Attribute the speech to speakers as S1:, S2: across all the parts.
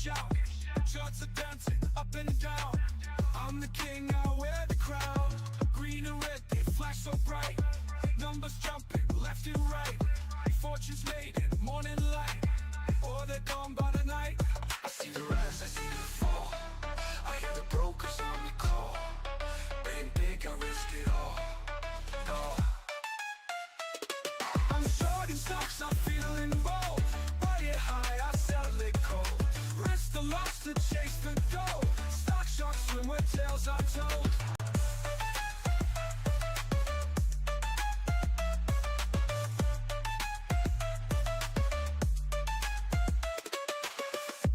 S1: shout. Charts are dancing up and down. I'm the king, I wear the crown. Green and red, they flash so bright. Numbers jumping left and right. Fortunes made in morning light, or they're gone by the night. I see the rise, I see the fall. I hear the brokers on the call. Bang big, I risk it all. I'm short in stocks, I'm feeling bold. Buy it high, I sell it cold. Risk the loss to chase the gold. Stock sharks swim where tales are told.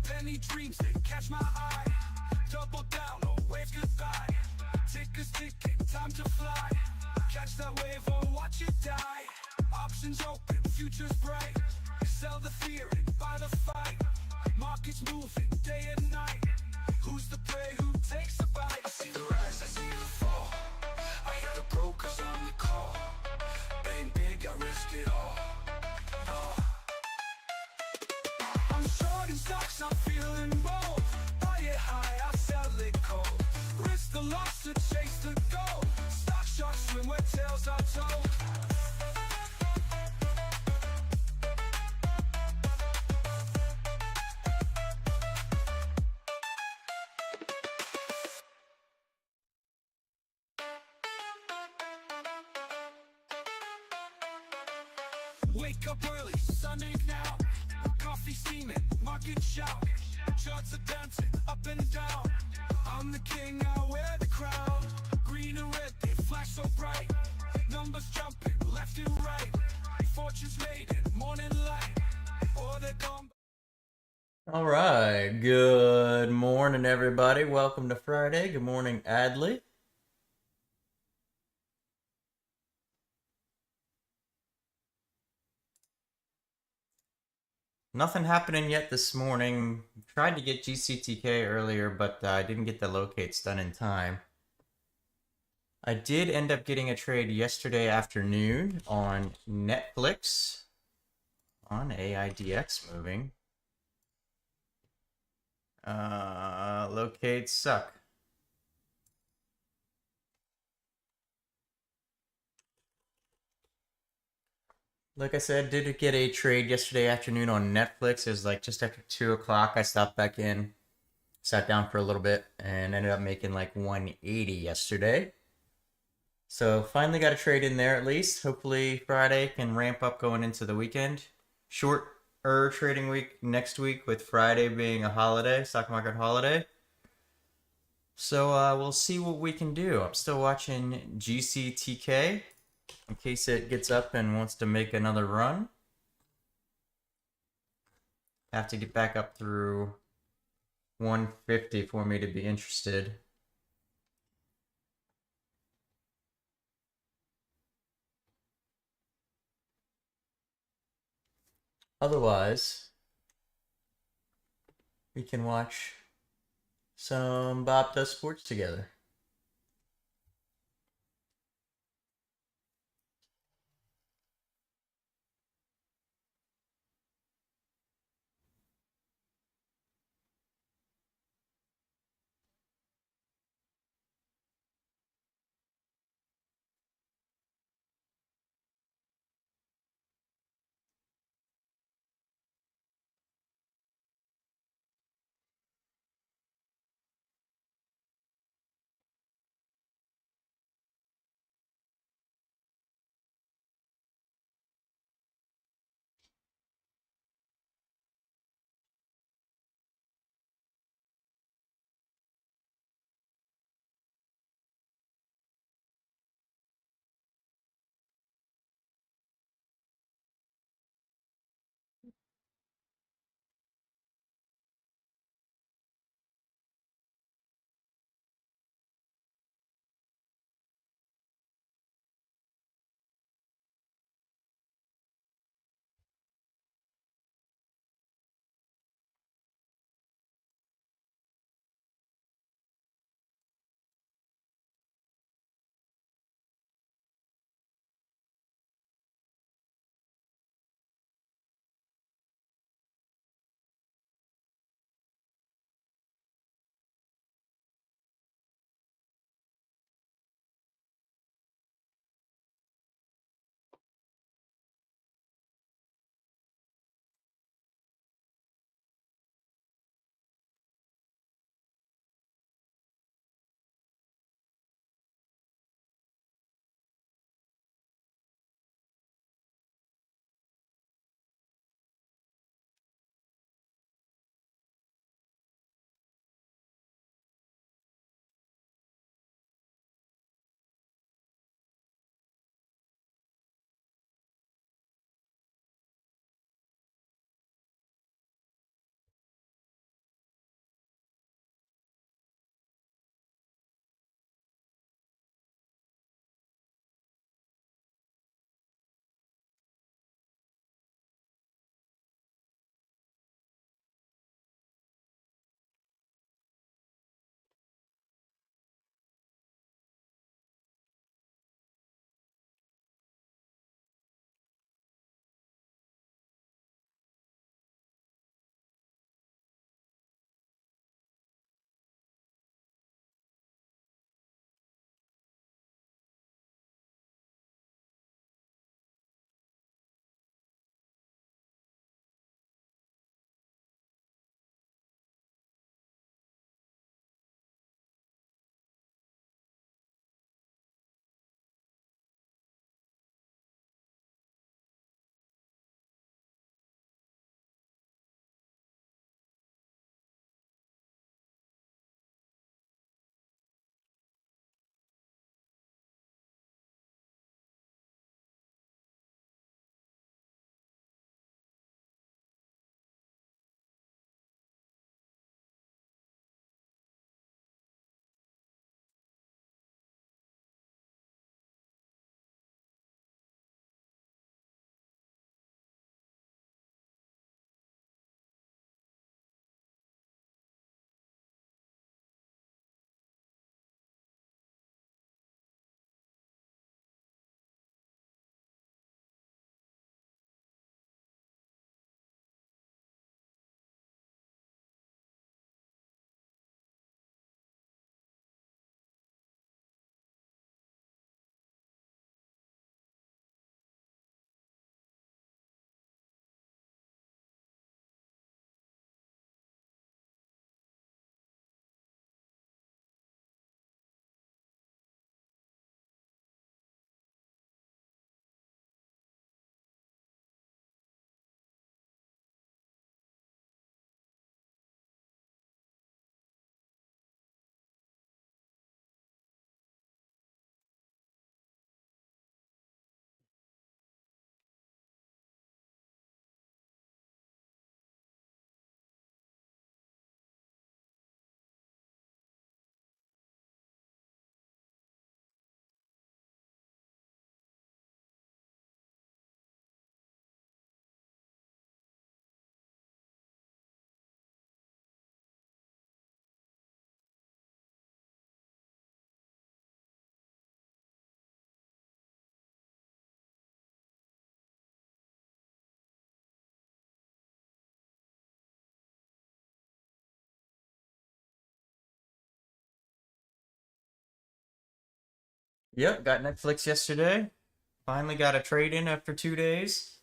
S1: Penny dreams, they catch my eye. Double down or wave goodbye. Tickers ticking, time to fly. Catch that wave or watch it die. Options open, futures bright. Sell the fear and buy the fight. Markets moving day and night. Who's the prey, who takes a bite? I see the rise, I see the fall. I hear the brokers on the call. Bang big, I risk it all. I'm short in stocks, I'm feeling bold. Buy it high, I sell it cold. Risk the loss to chase the gold. Stock sharks swim where tales are told. Wake up early, sun ain't now. Coffee steaming, market shout. Charts are dancing up and down. I'm the king, I wear the crown. Green and red, they flash so bright. Numbers jumping left and right. Fortunes made in morning light, or they're gone.
S2: All right, good morning, everybody. Welcome to Friday. Good morning, Adley. Nothing happening yet this morning. Tried to get GCTK earlier, but I didn't get the locates done in time. I did end up getting a trade yesterday afternoon on Netflix on AIDX moving. Locates suck. Like I said, did get a trade yesterday afternoon on Netflix. It was like just after 2 o'clock. I stopped back in, sat down for a little bit, and ended up making like 180 yesterday. So finally got a trade in there at least. Hopefully Friday can ramp up going into the weekend. Shorter trading week next week with Friday being a holiday, stock market holiday. So we'll see what we can do. I'm still watching GCTK in case it gets up and wants to make another run. Have to get back up through 150 for me to be interested. Otherwise, we can watch some Bob Does Sports together. Yep, got Netflix yesterday. Finally got a trade in after 2 days.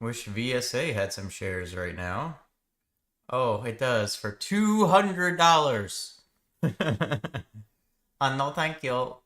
S2: Wish VSA had some shares right now. Oh, it does for $200. No, thank you.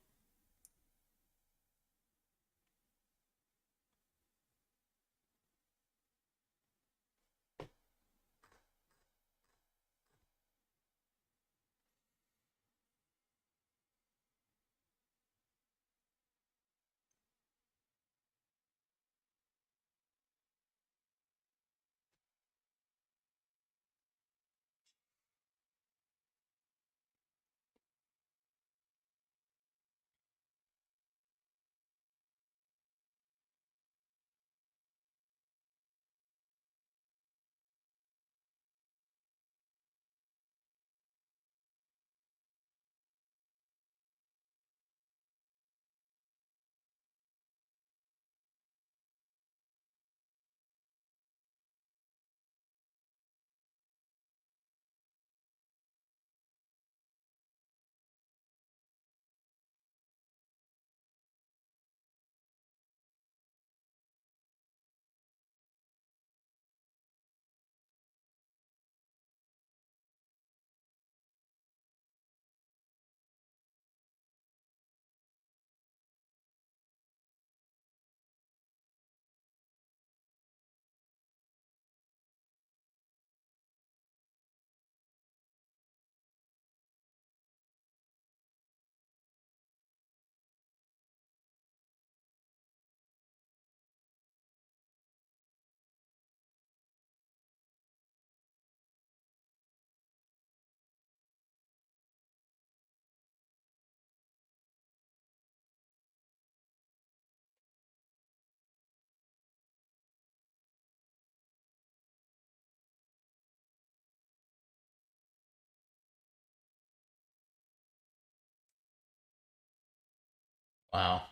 S2: Wow.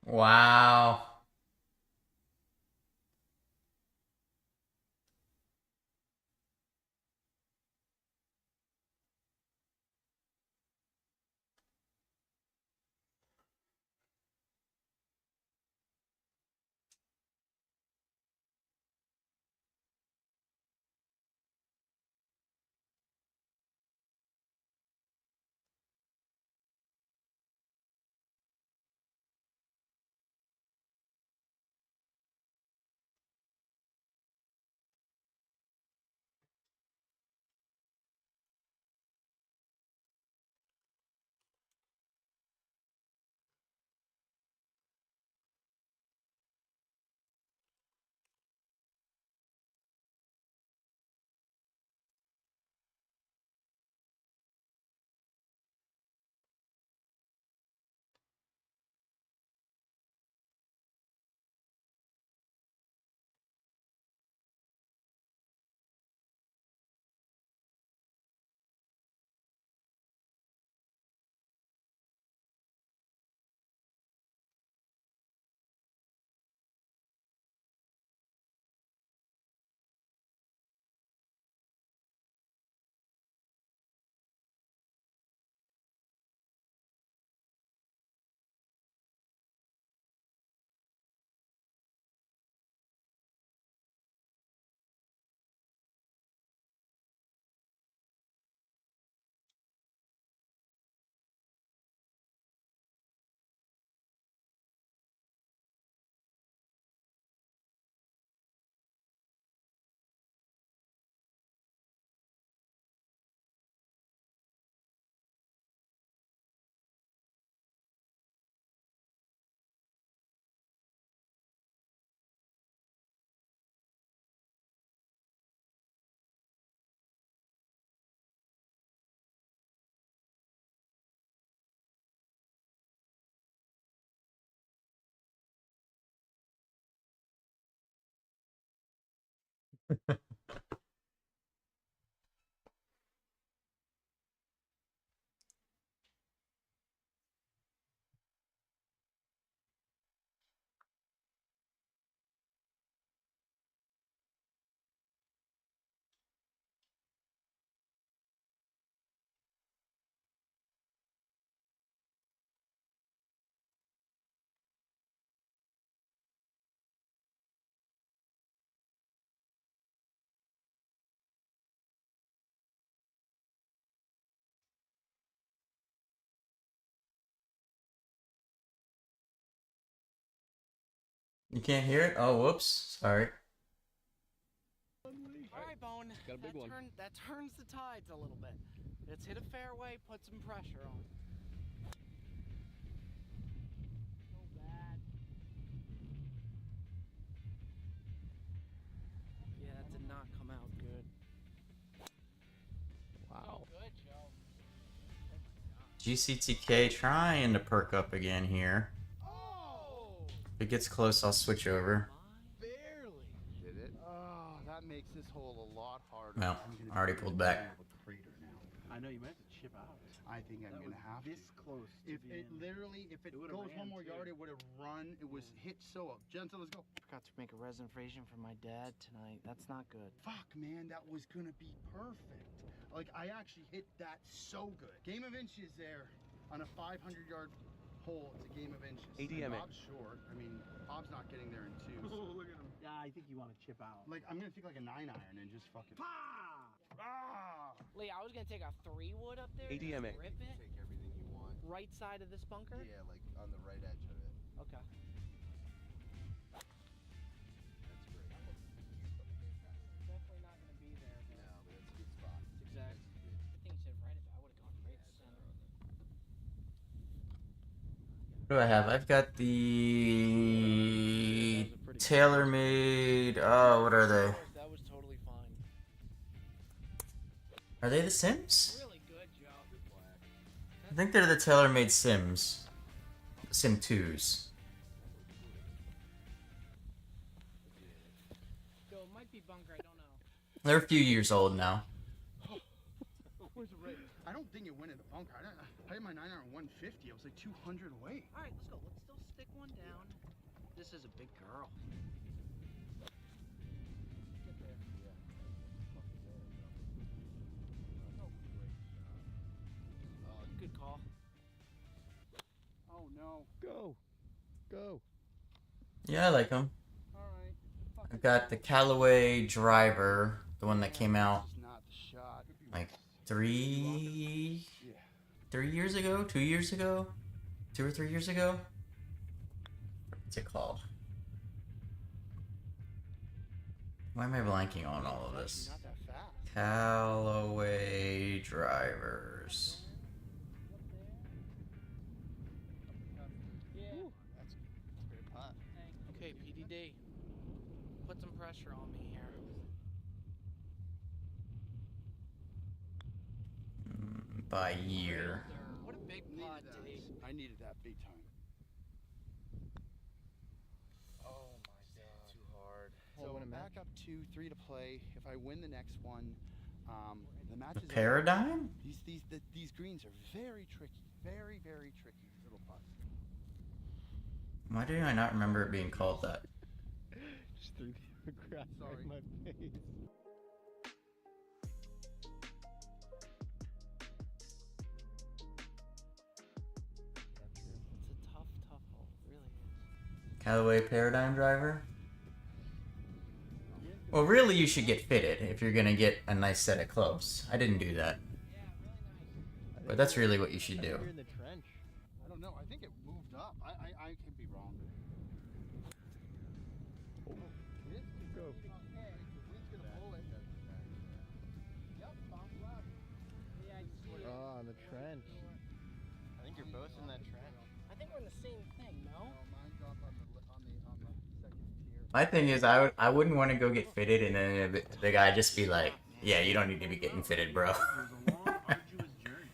S2: Wow. You can't hear it? Oh, whoops. Sorry.
S3: All right, Bone.
S4: Got a big one.
S3: That turns the tides a little bit. Let's hit a fairway, put some pressure on. So bad. Yeah, that did not come out good.
S4: Wow.
S3: So good, Joe.
S2: GCTK trying to perk up again here.
S3: Oh!
S2: If it gets close, I'll switch over.
S3: Barely.
S4: Did it?
S5: Oh, that makes this hole a lot harder.
S2: Well, I already pulled back.
S5: I know you might have to chip out. I think I'm gonna have
S6: this
S5: to.
S6: close.
S5: If it literally, if it
S6: would've
S5: goes
S6: ran,
S5: one more
S6: too.
S5: yard, it would have run. It was hit so up. Gentle, let's go.
S3: Forgot to make a reservation for my dad tonight. That's not good.
S5: Fuck, man, that was gonna be perfect. Like I actually hit that so good. Game of inches there on a 500-yard hole. It's a game of inches.
S4: ADM it.
S5: Bob's short. I mean, Bob's not getting there in twos.
S6: Oh, look at him. Yeah, I think you want to chip out.
S5: Like I'm gonna take like a 9-iron and just fucking. Ah!
S3: Lee, I was gonna take a 3-wood up there.
S4: ADM it.
S3: just Rip it.
S4: Take everything you want.
S3: Right side of this bunker.
S4: Yeah, like on the right edge of it.
S3: Okay.
S4: That's great.
S3: Definitely not gonna be there. But
S4: No, but that's a good spot.
S3: Exactly. I think you said right. I would have gone right center.
S2: What do I have? I've got the TaylorMade. Oh, what are they?
S3: That was totally fine.
S2: Are they the Sims?
S3: Really good, Joe.
S2: I think they're the TaylorMade Sims. Sim 2s.
S3: Joe, it might be bunker. I don't know.
S2: They're a few years old now.
S5: Where's the right? I don't think it went in the bunker. I had my 9-iron 150. I was like 200 away.
S3: All right, let's go. Let's still stick one down. This is a big girl. Get there. Good call.
S5: Oh no.
S4: Go. Go.
S2: Yeah, I like them.
S5: All right.
S2: I've got the Callaway driver, the one that came out
S5: This is not the shot.
S2: like 3 years ago, 2 years ago, 2 or 3 years ago. What's it called? Why am I blanking on all of this?
S5: Not that fast.
S2: Callaway drivers.
S3: Yeah.
S5: That's great putt.
S3: Okay, PDD. Put some pressure on me here.
S2: By year.
S3: What a big pot, D.
S5: I needed that big time. Oh my god.
S4: Too hard.
S5: So back up 2-3 to play. If I win the next one, the match
S2: The
S5: is over.
S2: Paradigm?
S5: These greens are very tricky. Very, very tricky little putts.
S2: Why do I not remember it being called that?
S4: Just threw the grass right in my face.
S3: It's a tough hole. It really is.
S2: Callaway Paradigm driver? Well, really, you should get fitted if you're gonna get a nice set of clubs. I didn't do that,
S3: Yeah, really nice.
S2: but that's really what you should do.
S4: You're in the trench.
S5: I don't know. I think it moved up. I could be wrong.
S4: Go.
S5: Okay, the wind's gonna pull it. Yep, bounce left.
S3: Yeah, you see it.
S4: Oh, in the trench. I think you're both in that trench.
S3: I think we're in the same thing, no?
S5: Oh, mine dropped on the second tier.
S2: My thing is, I wouldn't want to go get fitted and then the guy just be like, "Yeah, you don't need to be getting fitted, bro."
S6: It was a long, arduous journey.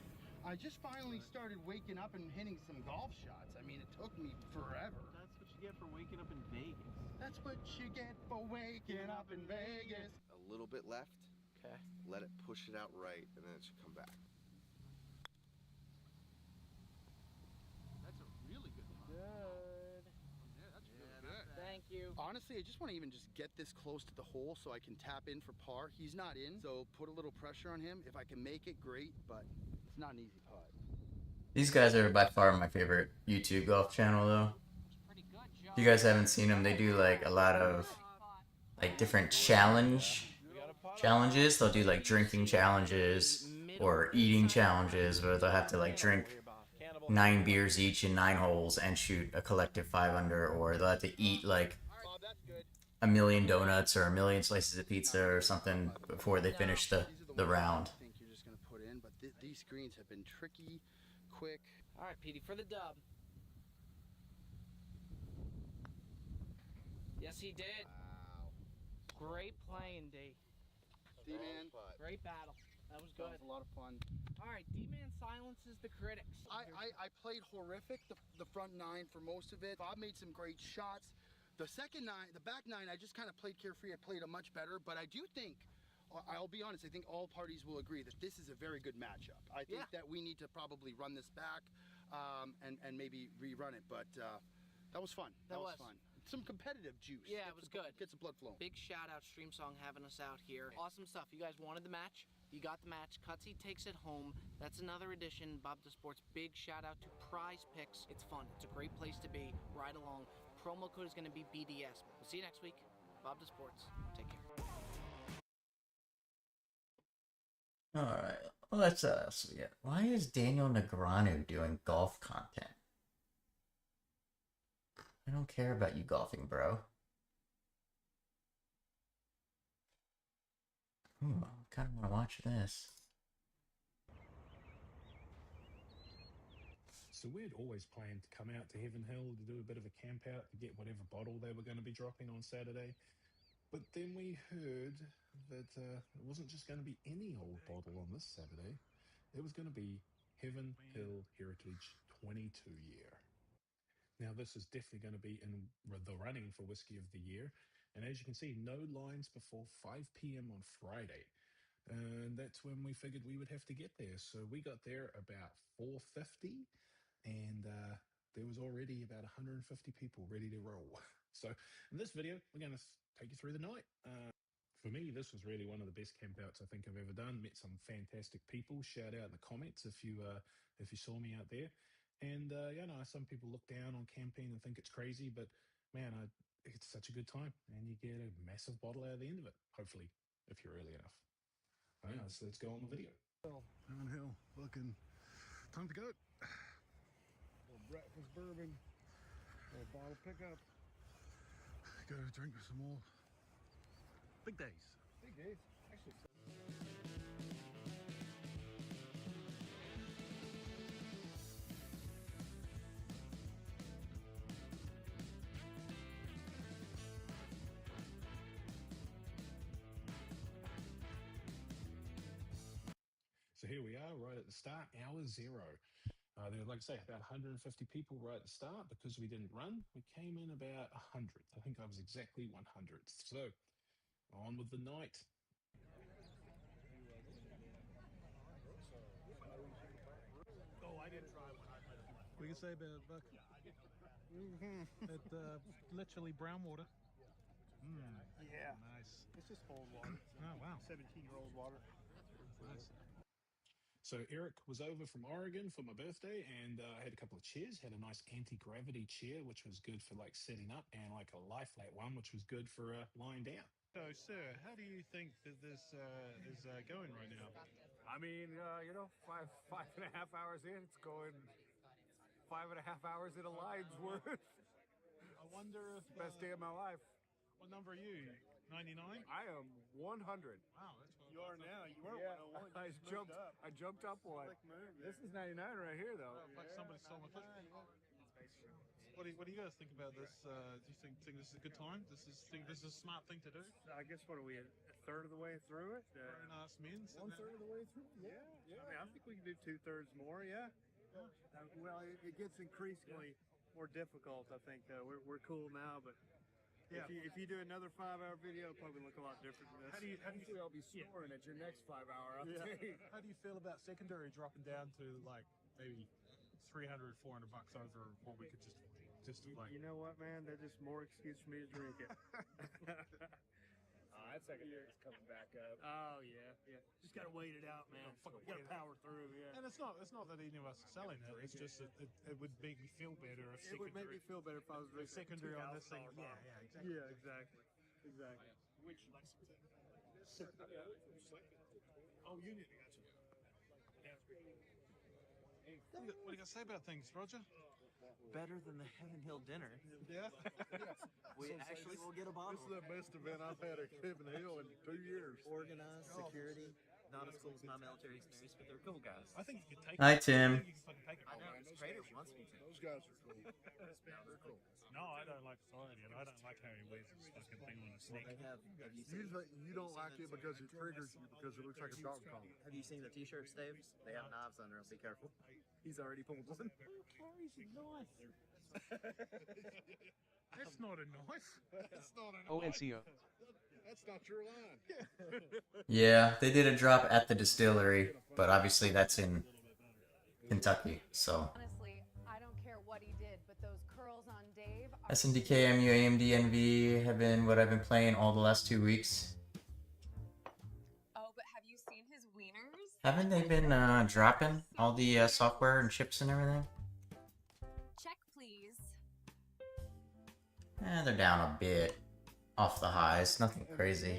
S5: I just finally started waking up and hitting some golf shots. I mean, it took me forever.
S6: That's what you get for waking up in Vegas.
S5: That's what you get for waking up in Vegas.
S4: A little bit left.
S3: Okay.
S4: Let it push it out right, and then it should come back.
S5: That's a really good putt.
S3: Good.
S5: Yeah, that's really good.
S3: Thank you.
S5: Honestly, I just want to even just get this close to the hole so I can tap in for par. He's not in, so put a little pressure on him. If I can make it, great, but it's not an easy putt.
S2: These guys are by far my favorite YouTube golf channel, though.
S3: Pretty good, Joe.
S2: If you guys haven't seen them, they do like a lot of like different challenges. They'll do like drinking challenges or eating challenges, where they'll have to like drink 9 beers each in 9 holes and shoot a collective 5 under, or they'll have to eat like a million donuts or a million slices of pizza or something before they finish
S5: These are
S2: the
S5: ones
S2: round.
S5: I think you're just gonna put in, but these screens have been tricky, quick.
S3: All right, Petey, for the dub. Yes, he did.
S5: Wow.
S3: Great playing, D.
S5: D-Man,
S3: Great battle. That was
S5: that
S3: good.
S5: was a lot of fun.
S3: All right, D-Man silences the critics.
S5: I played horrific the front nine for most of it. Bob made some great shots. The second nine, the back nine, I just kind of played carefree. I played a much better, but I do think, I'll be honest, I think all parties will agree that this is a very good matchup. I think that we need to probably run this back and maybe rerun it, but that was fun. That was fun. Some competitive juice.
S3: Yeah, it was good.
S5: Get some blood flowing.
S3: Big shout out Stream Song having us out here. Awesome stuff. You guys wanted the match. You got the match. Cutsy takes it home. That's another edition. Bob to Sports. Big shout out to Prize Picks. It's fun. It's a great place to be. Ride along. Promo code is going to be BDS. We'll see you next week. Bob to Sports. Take care.
S2: Alright, let's why is Daniel Negreanu doing golf content? I don't care about you golfing, bro. Ooh, I kind of want to watch this.
S7: So we'd always planned to come out to Heaven Hill to do a bit of a camp out to get whatever bottle they were going to be dropping on Saturday. But then we heard that it wasn't just going to be any old bottle on this Saturday. It was going to be Heaven Hill Heritage 22 year. Now, this is definitely going to be in the running for Whiskey of the Year. And as you can see, no lines before 5 p.m. on Friday. And that's when we figured we would have to get there. So we got there about 4:50, and there was already about 150 people ready to roll. So in this video, we're going to take you through the night. For me, this was really one of the best campouts I think I've ever done. Met some fantastic people. Shout out in the comments if you saw me out there. And some people look down on camping and think it's crazy, but man, it's such a good time, and you get a massive bottle out of the end of it. Hopefully, if you're early enough. All right, so let's go on the video.
S4: Heaven Hill, looking. Time to go. Little breakfast bourbon. Little bottle pickup. Go drink some more. Big days. Big days. Actually.
S7: So here we are, right at the start, hour zero. There were, like I say, about 150 people right at the start. Because we didn't run, we came in about 100th. I think I was exactly 100th. So, on with the night.
S4: Oh, I didn't try one. What do you say about it, Buck? Literally brown water.
S6: Yeah.
S4: Nice.
S6: It's just old water.
S4: Oh, wow.
S6: 17-year-old water.
S4: Nice.
S7: So Eric was over from Oregon for my birthday, and I had a couple of chairs. Had a nice anti-gravity chair, which was good for like sitting up, and like a lie flat one, which was good for lying down.
S4: So, sir, how do you think that this is going right now?
S8: I mean, five and a half hours in, it's going 5.5 hours in a line's worth.
S4: I wonder if
S8: Best day of my life.
S4: What number are you? 99?
S8: I am 100.
S4: Wow, that's
S6: You are now. You were
S8: Yeah,
S6: 101.
S8: I
S6: You just moved up.
S8: jumped up one.
S6: Quick move,
S8: This is 99 right here, though.
S4: like somebody stole my clip. What do you guys think about this? Do you think this is a good time? Think this is a smart thing to do?
S6: I guess what are we, a third of the way through it?
S4: Very nice men.
S6: 1/3 of the way through? Yeah. I mean, I think we can do 2/3 more. Yeah. Well, it gets increasingly more difficult. I think we're cool now, but
S4: Yeah.
S6: if you do another 5-hour video, it'll probably look a lot different than this.
S4: How do you
S8: I'll be scoring at your next 5-hour
S6: Yeah.
S8: update.
S4: How do you feel about secondary dropping down to like maybe $300, $400 over what we could just like?
S6: You know what, man? That's just more excuse for me to drink it.
S8: That secondary is coming back up.
S6: Oh yeah. Just gotta wait it out, man.
S4: fucking
S6: You gotta
S4: wait it out.
S6: power through. Yeah.
S4: And it's not that any of us are selling it. It's just that it would make me feel better if
S6: It would make me feel better if I was
S4: if
S6: drinking
S4: secondary on this thing.
S6: $2,000
S4: Yeah,
S6: bottle.
S4: exactly.
S6: Yeah, exactly.
S4: Which Oh, Union, I got you. What do you got to say about things, Roger?
S9: better than the Heaven Hill dinner.
S4: Yeah.
S9: We actually will get a bottle.
S4: This is the best event I've had at Heaven Hill in 2 years.
S9: Organized, security, not as cool as my military experience, but they're cool guys.
S6: I think you can take
S2: Hi,
S6: it.
S2: Tim.
S9: I know, this trader wants me to.
S4: Those guys are cool.
S9: No, they're cool.
S6: No, I don't like authority, and I don't like how he wears his fucking thing on his
S9: Well,
S6: neck.
S9: have you seen,
S4: You don't like it because it triggers you because it looks like a dog collar.
S9: have you seen the t-shirts, Dave? They have knives under them. Be careful. He's already pulled one.
S6: Who carries a knife? That's not a knife.
S4: That's not an
S10: ONCO.
S4: That's not your line.
S2: Yeah, they did a drop at the distillery, but obviously that's in Kentucky, so.
S11: Honestly, I don't care what he did, but those curls on Dave are
S2: SNDK, MU, AMD, NV have been what I've been playing all the last 2 weeks.
S11: Oh, but have you seen his wieners?
S2: Haven't they been dropping all the software and chips and everything?
S11: Check, please.
S2: They're down a bit off the highs, nothing crazy.
S4: I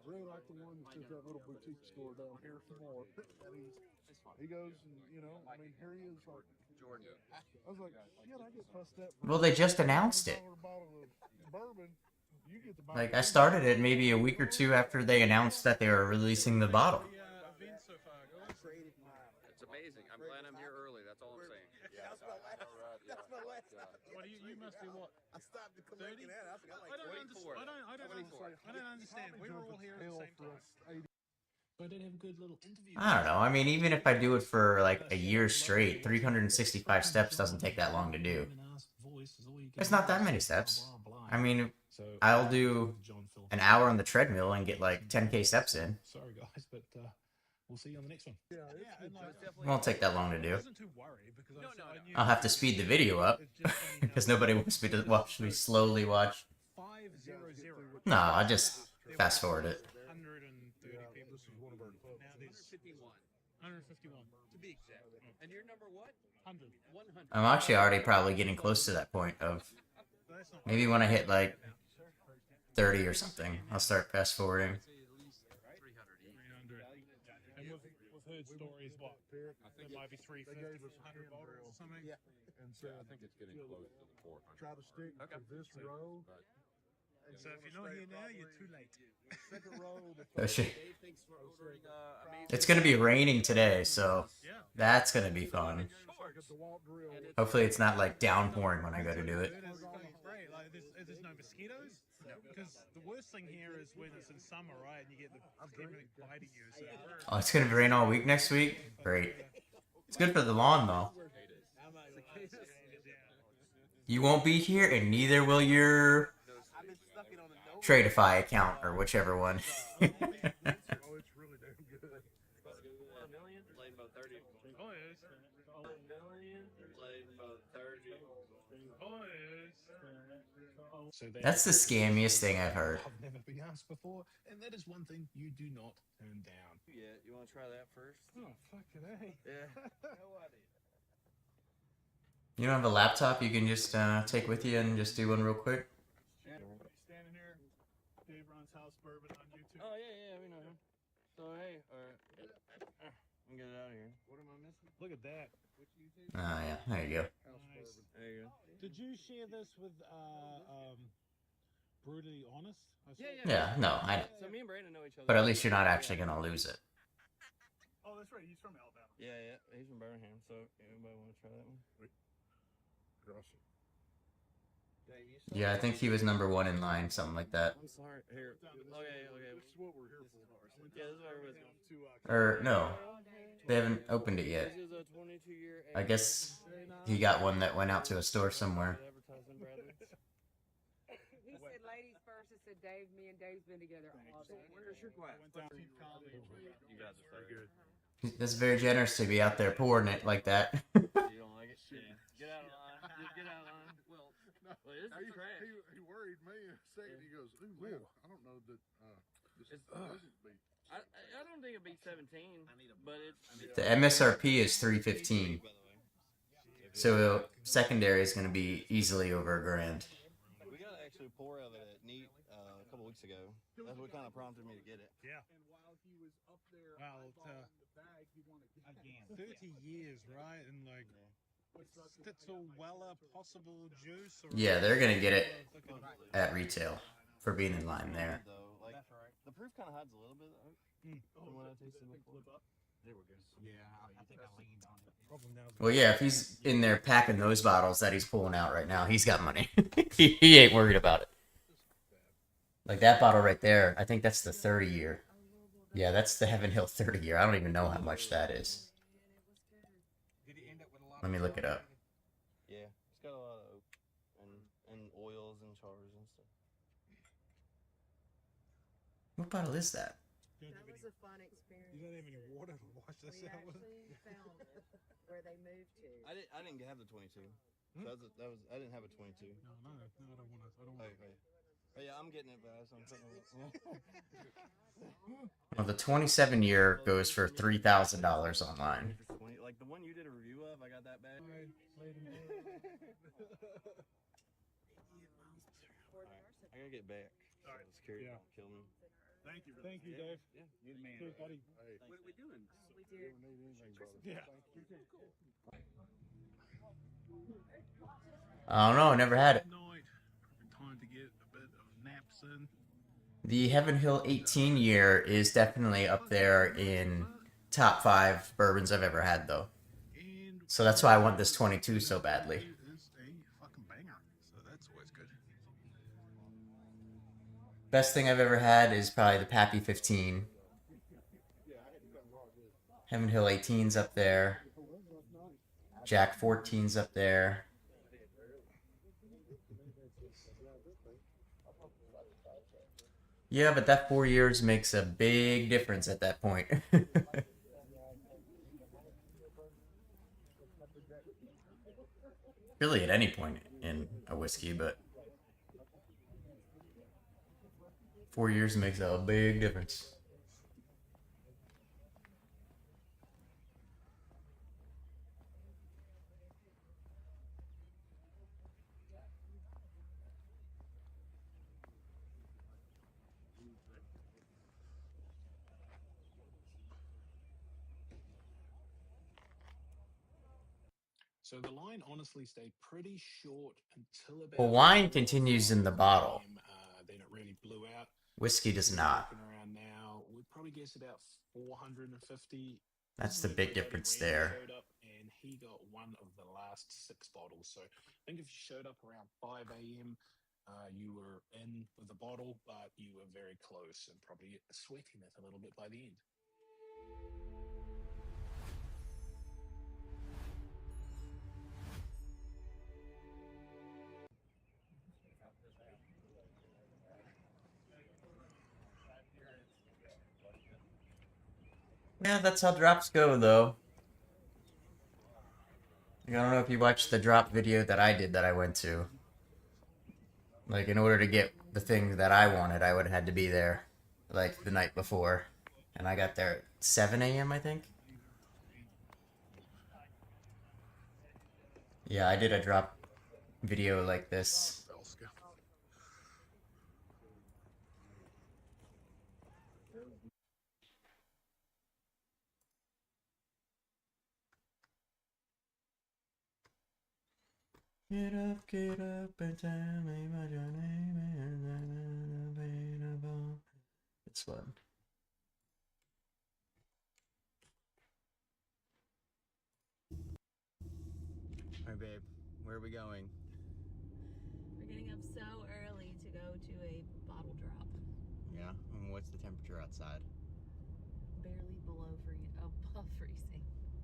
S4: really like the one that says that little boutique store down here some more. He goes and, you know, I mean, here he is like, Jordan. I was like, shit, I get fussed at.
S2: Well, they just announced it.
S4: Bourbon. You get the
S2: Like, I started it maybe a week or two after they announced that they were releasing the bottle.
S8: It's amazing. I'm glad I'm here early. That's all I'm saying.
S9: That's my last time.
S8: What do you must be what?
S9: I stopped to come back in that. I forgot like
S8: I don't understand. We were all here at the same time.
S7: So I did have a good little interview.
S2: I don't know. I mean, even if I do it for like a year straight, 365 steps doesn't take that long to do. It's not that many steps. I mean, I'll do an hour on the treadmill and get like 10K steps in.
S7: Sorry guys, but we'll see you on the next one.
S2: It won't take that long to do.
S6: I wasn't too worried because I knew
S2: I'll have to speed the video up because nobody wants me to watch me slowly watch.
S6: 500.
S2: No, I just fast forward it.
S6: 130 people. Now there's 151.
S8: To be exact. And your number what?
S6: 100.
S8: 100.
S2: I'm actually already probably getting close to that point of
S6: That's not
S2: maybe when I hit like 30 or something, I'll start fast forwarding.
S6: 300. And we've heard stories, what? It might be 350, 100 bottles or something.
S4: Yeah. And so I think it's getting close to the 400. Try to stick to this row.
S6: So if you're not here now, you're too late.
S4: Second row.
S2: Oh, shit. It's gonna be raining today, so
S6: Yeah.
S2: that's gonna be fun. Hopefully it's not like downpouring when I go to do it.
S6: It's great. Like, there's no mosquitoes. Because the worst thing here is when it's in summer, right? And you get everything biting you. So.
S2: Oh, it's gonna rain all week next week? Great. It's good for the lawn though. You won't be here and neither will your Tradeify account or whichever one.
S4: Oh, it's really damn good.
S8: $1 million? Played about 30.
S6: Oh, yes.
S8: $1 million? Played about 30.
S6: Oh, yes.
S7: So
S2: That's the scammiest thing I've heard.
S7: I've never been asked before, and that is one thing you do not turn down.
S8: Yeah, you want to try that first?
S6: Oh, fucking A.
S8: Yeah. No idea.
S2: You don't have a laptop you can just take with you and just do one real quick?
S6: Standing here, Dave runs House Bourbon on YouTube.
S8: Oh, yeah, we know him. So, hey, alright. Let me get it out of here. What am I missing?
S6: Look at that.
S2: Oh yeah, there you go.
S6: Nice.
S8: There you go.
S6: Did you share this with Brutally Honest? I saw-
S2: Yeah, no, I know.
S8: So me and Brandon know each other.
S2: But at least you're not actually gonna lose it.
S6: Oh, that's right. He's from Alabama.
S8: Yeah, he's from Birmingham. So, anybody want to try that one?
S2: Yeah, I think he was number 1 in line, something like that.
S8: I'm sorry. Here. Okay.
S4: This is what we're here for.
S8: Yeah, this is what everybody's going.
S2: Or no, they haven't opened it yet.
S8: This is a 22-year.
S2: I guess he got one that went out to a store somewhere.
S11: He said ladies first. It said Dave. Me and Dave's been together all day.
S8: Where's your glass? You guys are so good.
S2: That's very generous to be out there pouring it like that.
S8: You don't like it? Yeah. Get out of line. Just get out of line. Well, this is trash.
S4: He worried me a second. He goes, ooh, man, I don't know that this isn't beat.
S8: I don't think it'd be 17, but it's...
S2: The MSRP is $315, so secondary is going to be easily over $1,000.
S8: We got actually a pour of it at Neat a couple weeks ago. That's what kind of prompted me to get it.
S6: Yeah. Well,
S4: bag you want to get.
S9: Again.
S4: 30 years, right? And like, Stitzel, Weller, possible juice. Or
S2: Yeah, they're gonna get it
S4: fucking-
S2: at retail for being in line there.
S9: Though, like, the proof kind of hides a little bit from what I tasted before.
S8: They were good.
S9: Yeah, I think I leaned on it.
S4: Problem now is
S2: Well, yeah, if he's in there packing those bottles that he's pulling out right now, he's got money. He ain't worried about it. Like that bottle right there, I think that's the 30 year. Yeah, that's the Heaven Hill 30 year. I don't even know how much that is. Let me look it up.
S9: Yeah, it's got a lot of oak and oils and chars and stuff.
S2: What bottle is that?
S11: That was a fun experience.
S4: You don't have any water to wash this
S11: We
S4: out with?
S11: actually found where they moved to.
S9: I didn't have the 22. So that was I didn't have a 22.
S4: No, I don't want to. I don't want
S9: Okay. Oh yeah, I'm getting it, but I'm putting it.
S2: Well, the 27 year goes for $3,000 online.
S9: Like the one you did a review of, I got that bag.
S11: Or the
S9: I gotta get back.
S4: All right.
S9: Security
S4: Yeah.
S9: don't kill me.
S4: Thank you, Dave.
S9: Yeah, you're the man.
S4: Cheers, buddy.
S8: What are we doing?
S11: We did.
S4: Yeah.
S2: I don't know, I never had it.
S4: Night. Time to get a bit of naps in.
S2: The Heaven Hill 18 year is definitely up there in top 5 bourbons I've ever had, though.
S4: And
S2: So that's why I want this 22 so badly.
S4: it is a fucking banger. So that's always good.
S2: Best thing I've ever had is probably the Pappy 15. Heaven Hill 18's up there. Jack 14's up there. Yeah, but that 4 years makes a big difference at that point. Really at any point in a whiskey, but 4 years makes a big difference.
S7: So the line honestly stayed pretty short until about.
S2: Well, wine continues in the bottle.
S7: Then it really blew out.
S2: Whiskey does not.
S7: Looking around now, we'd probably guess about 450.
S2: That's the big difference there.
S7: Showed up and he got one of the last 6 bottles. So I think if you showed up around 5 a.m., you were in with the bottle, but you were very close and probably sweating it a little bit by the end.
S2: Yeah, that's how drops go, though. I don't know if you watched the drop video that I did that I went to. Like, in order to get the thing that I wanted, I would have had to be there, like, the night before. And I got there at 7 a.m., I think. Yeah, I did a drop video like this. Get up and tell me what your name is. It's fun. Alright, babe, where are we going?
S11: We're getting up so early to go to a bottle drop.
S2: Yeah, and what's the temperature outside?
S11: Barely above freezing.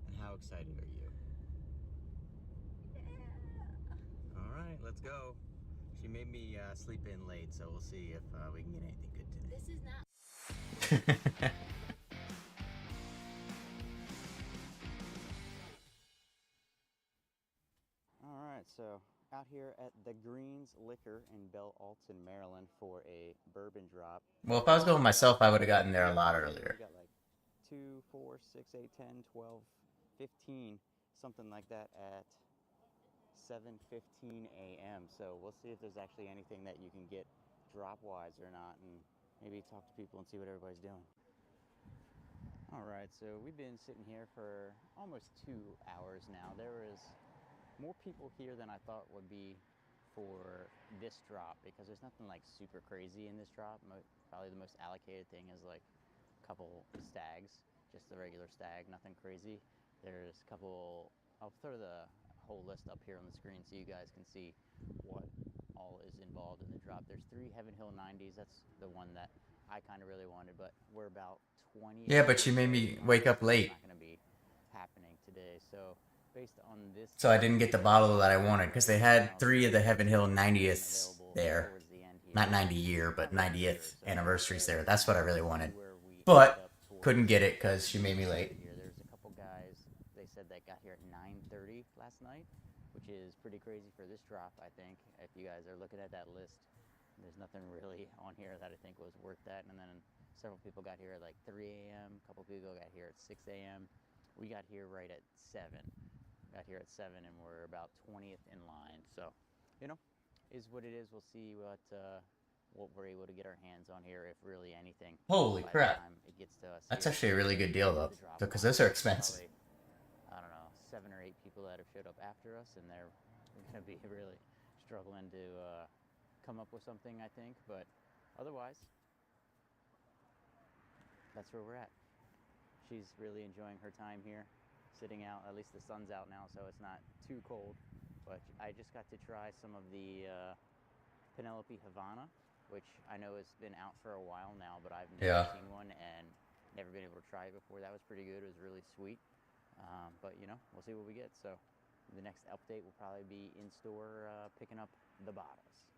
S2: And how excited are you?
S11: Yeah.
S2: Alright, let's go. She made me sleep in late, so we'll see if we can get anything good today.
S11: This is not.
S10: Alright, so out here at the Greens Liquor in Belle Alton, Maryland for a bourbon drop.
S2: Well, if I was going myself, I would have gotten there a lot earlier.
S10: We got like 2, 4, 6, 8, 10, 12, 15, something like that at 7:15 a.m. So we'll see if there's actually anything that you can get drop-wise or not, and maybe talk to people and see what everybody's doing. All right, so we've been sitting here for almost 2 hours now. There is more people here than I thought would be for this drop because there's nothing like super crazy in this drop. Probably the most allocated thing is like a couple stags, just the regular stag, nothing crazy. There's a couple, I'll throw the whole list up here on the screen so you guys can see what all is involved in the drop. There's 3 Heaven Hill 90s. That's the one that I kind of really wanted, but we're about 20.
S2: Yeah, but you made me wake up late.
S10: It's not going to be happening today. So based on this,
S2: So I didn't get the bottle that I wanted because they had 3 of the Heaven Hill 90th there. Not 90 year, but 90th anniversaries there. That's what I really wanted. But couldn't get it because she made me late.
S10: There's a couple guys, they said that got here at 9:30 last night, which is pretty crazy for this drop, I think. If you guys are looking at that list, there's nothing really on here that I think was worth that. And then several people got here at like 3 a.m. A couple people got here at 6 a.m. We got here right at 7. Got here at 7 and we're about 20th in line. So, you know, is what it is. We'll see what we're able to get our hands on here, if really anything.
S2: Holy crap.
S10: It gets to us.
S2: That's actually a really good deal though, because those are expensive.
S10: Probably, I don't know, 7 or 8 people that have showed up after us, and they're going to be really struggling to come up with something, I think. But otherwise, that's where we're at. She's really enjoying her time here, sitting out. At least the sun's out now, so it's not too cold. But I just got to try some of the Penelope Havana, which I know has been out for a while now, but I've never seen one and never been able to try it before. That was pretty good. It was really sweet. But, you know, we'll see what we get. So the next update will probably be in store picking up the bottles.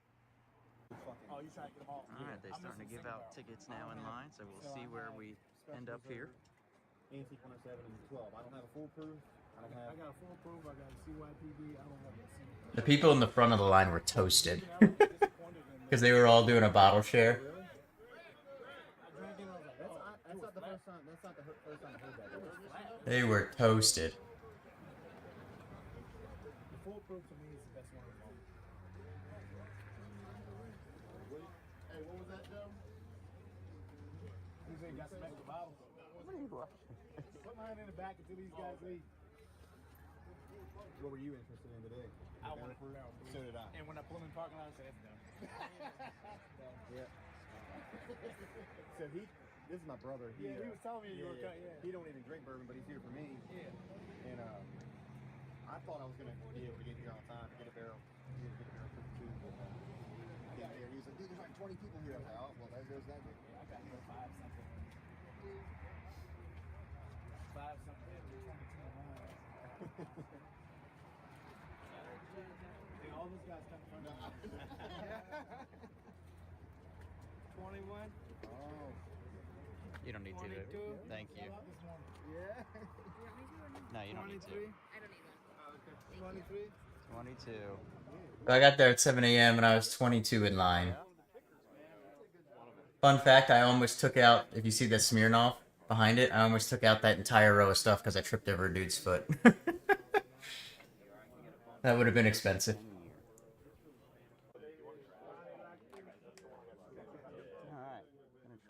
S8: Oh, you trying to get them all?
S10: All right, they're starting to give out tickets now in line, so we'll see where we end up here.
S9: Antique 107 and 12. I don't have a foolproof. I
S8: got a foolproof. I got a CYPB. I don't have a CYPB.
S2: The people in the front of the line were toasted because they were all doing a bottle share.
S9: That's not the first time. That's not the first time I heard that.
S2: They were toasted.
S8: The foolproof to me is the best one of them all.
S9: Hey, what was that, Joe?
S8: You say you got some extra bottles? Put mine in the back until these guys leave.
S9: What were you interested in today?
S8: I want to know.
S9: So did I.
S8: And when I pull in the parking lot, I say, it's done.
S9: Yeah. So this is my brother.
S8: He was telling me you were cutting. Yeah.
S9: He don't even drink bourbon, but he's here for me.
S8: Yeah.
S9: And I thought I was gonna be able to get here on time to get a barrel. Get a barrel 52. Got here. He was like, dude, there's like 20 people here. I was like, oh, well, there goes that dude.
S8: I got here 5 something. 5 something. 22 all those guys come from 21.
S9: Oh.
S10: You don't need to. Thank you.
S9: Yeah.
S10: No, you don't need to.
S11: I don't need one.
S8: 23.
S10: 22.
S2: I got there at 7 a.m. and I was 22 in line. Fun fact, I almost took out, if you see that Smirnoff behind it, I almost took out that entire row of stuff because I tripped over a dude's foot. That would have been expensive.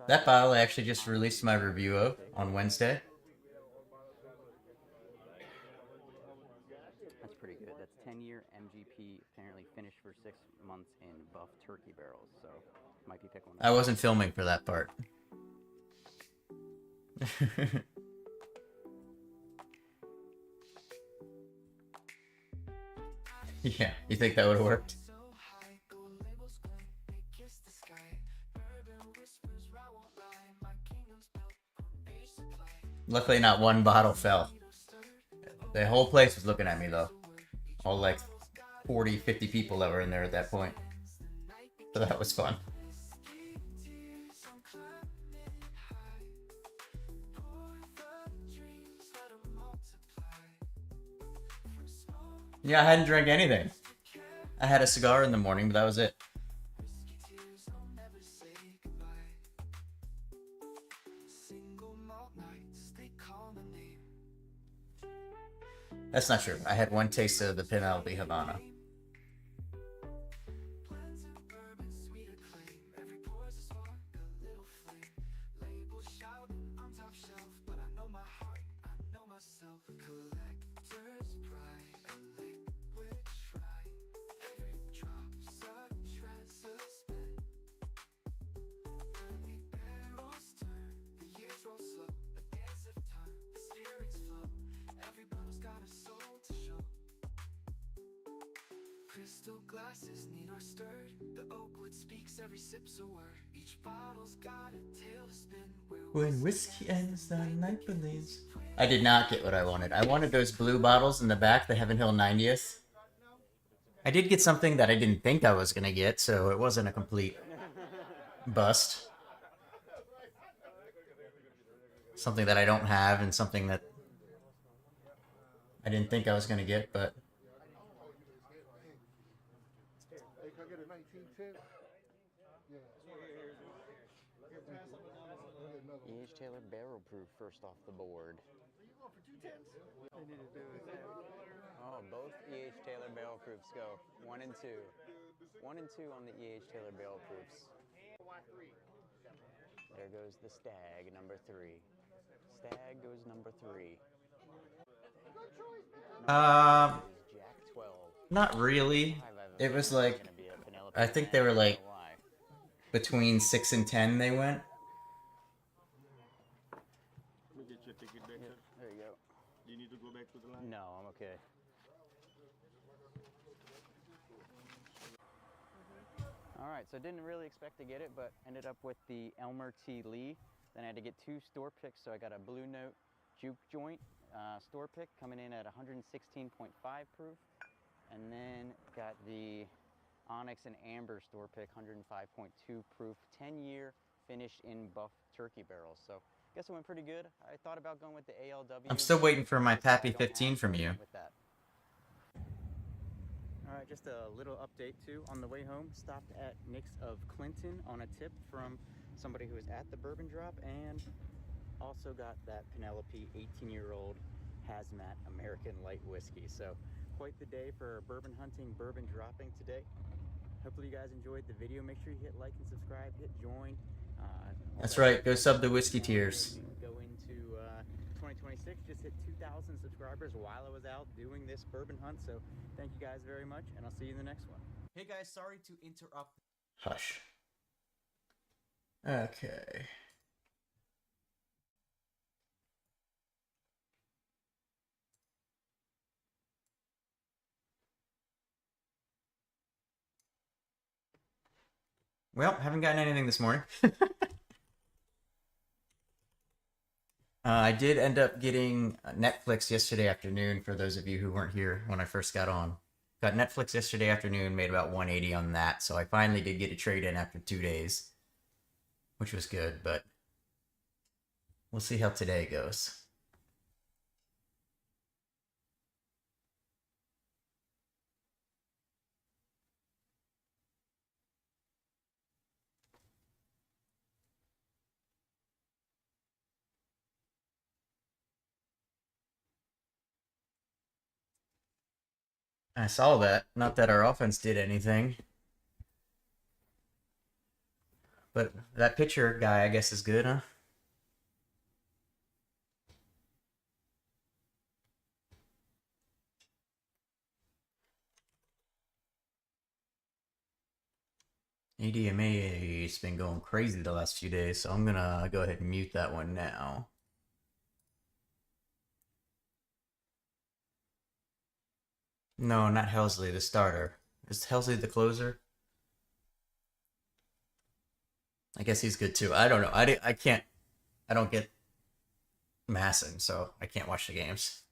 S2: That bottle I actually just released my review of on Wednesday.
S10: That's pretty good. That's 10-year MGP, apparently finished for 6 months in buff turkey barrels, so might be pick one.
S2: I wasn't filming for that part. Yeah, you think that would have worked? Luckily not one bottle fell. The whole place was looking at me though. All like 40, 50 people that were in there at that point. So that was fun. Yeah, I hadn't drank anything. I had a cigar in the morning, but that was it. That's not true. I had one taste of the Penelope Havana.
S1: collector's pride, a liquid shrine. Every drop's a treasure spent. The barrels turn, the years roll slow, a dance of time, the spirits flow. Every bottle's got a soul to show. Crystal glasses need our stirred. The oak wood speaks, every sip's a word. Each bottle's got a tale to spin.
S2: When whiskey ends, the night begins. I did not get what I wanted. I wanted those blue bottles in the back, the Heaven Hill 90th. I did get something that I didn't think I was going to get, so it wasn't a complete bust. Something that I don't have and something that I didn't think I was going to get, but...
S9: Hey, can I get a 1910? Yeah.
S10: E.H. Taylor barrel proof first off the board.
S9: So you going for 210s?
S6: They need to do is that.
S10: Oh, both E.H. Taylor barrel proofs go 1 and 2. 1 and 2 on the E.H. Taylor barrel proofs. There goes the stag, number 3. Stag goes number 3. Jack 12.
S2: Not really. It was like, I think they were like between 6 and 10 they went.
S9: Let me get your ticket back, sir.
S10: There you go.
S9: Do you need to go back to the line?
S10: No, I'm okay. All right, so didn't really expect to get it, but ended up with the Elmer T. Lee. Then I had to get 2 store picks, so I got a Blue Note juke joint store pick coming in at 116.5 proof, and then got the Onyx and Amber store pick, 105.2 proof, 10-year finished in buff turkey barrels. So I guess it went pretty good. I thought about going with the ALW.
S2: I'm still waiting for my Pappy 15 from you.
S10: With that. All right, just a little update too. On the way home, stopped at Nick's of Clinton on a tip from somebody who was at the bourbon drop, and also got that Penelope 18-year-old hazmat American light whiskey. So quite the day for bourbon hunting, bourbon dropping today. Hopefully you guys enjoyed the video. Make sure you hit like and subscribe, hit join.
S2: That's right, go sub the Whiskey Tears.
S10: Go into 2026, just hit 2,000 subscribers while I was out doing this bourbon hunt. So thank you guys very much, and I'll see you in the next one.
S2: Hey guys, sorry to interrupt. Hush. Okay. Well, haven't gotten anything this morning. I did end up getting Netflix yesterday afternoon, for those of you who weren't here when I first got on. Got Netflix yesterday afternoon, made about 180 on that, so I finally did get a trade in after 2 days, which was good, but we'll see how today goes. I saw that. Not that our offense did anything. But that pitcher guy, I guess, is good, huh? ADMA's been going crazy the last few days, so I'm gonna go ahead and mute that one now. No, not Helsley, the starter. Is Helsley the closer? I guess he's good too. I don't know. I can't. I don't get Masson, so I can't watch the games.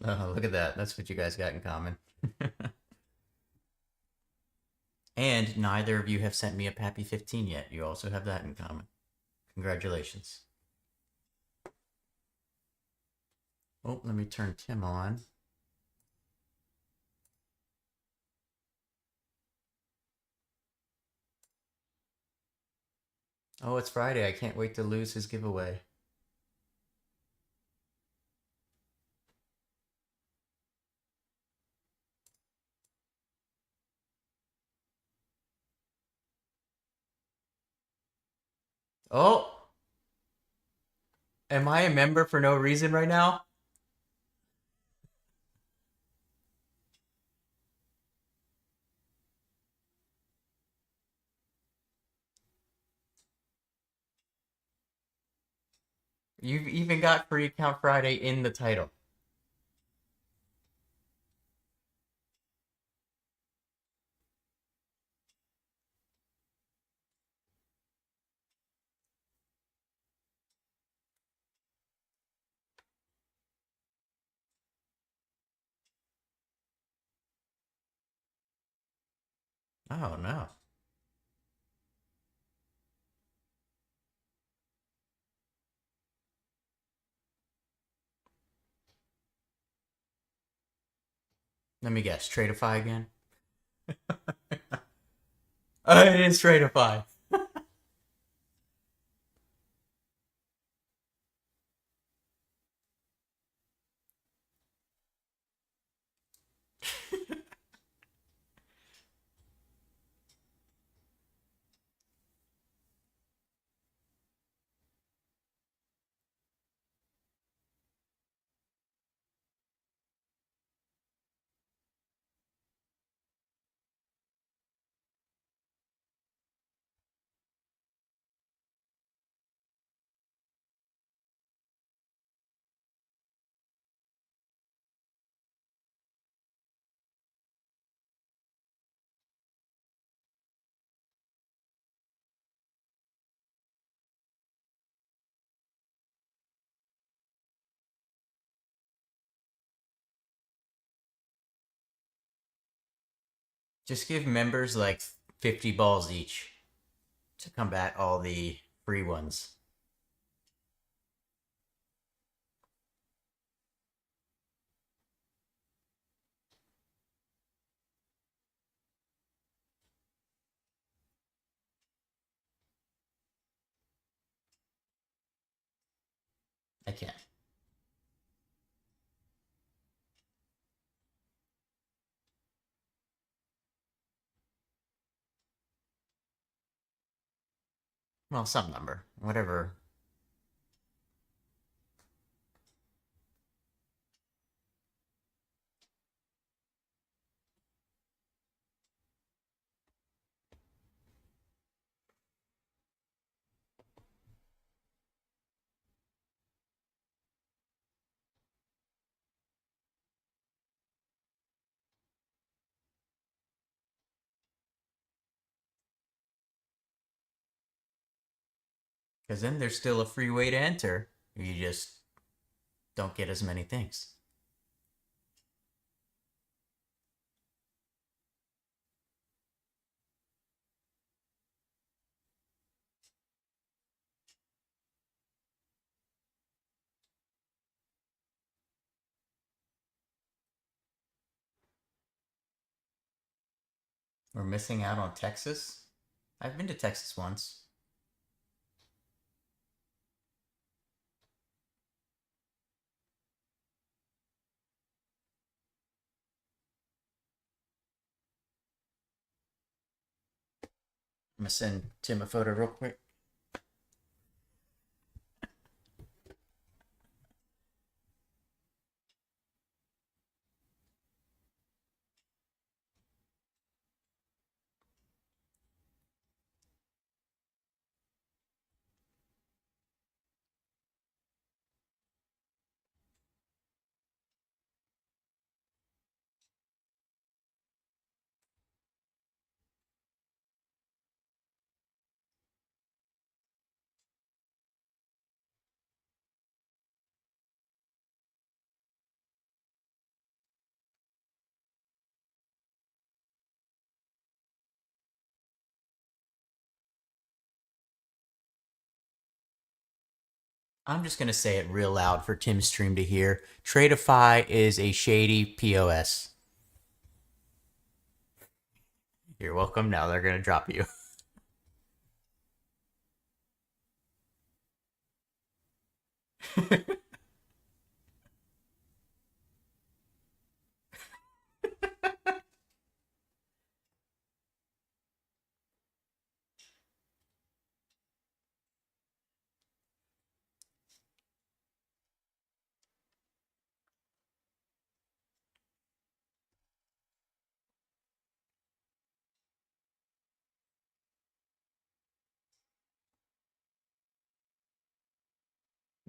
S2: Oh, look at that. That's what you guys got in common. And neither of you have sent me a Pappy 15 yet. You also have that in common. Congratulations. Oh, let me turn Tim on. Oh, it's Friday. I can't wait to lose his giveaway. Oh! Am I a member for no reason right now? You've even got Free Account Friday in the title. Oh, no. Let me guess. Tradeify again? It is Tradeify. Just give members like 50 balls each to combat all the free ones. I can't. Well, some number. Whatever. Because then there's still a free way to enter. You just don't get as many things. We're missing out on Texas? I've been to Texas once. I'm gonna send Tim a photo real quick. I'm just gonna say it real loud for Tim's stream to hear. Tradeify is a shady POS. You're welcome. Now they're gonna drop you.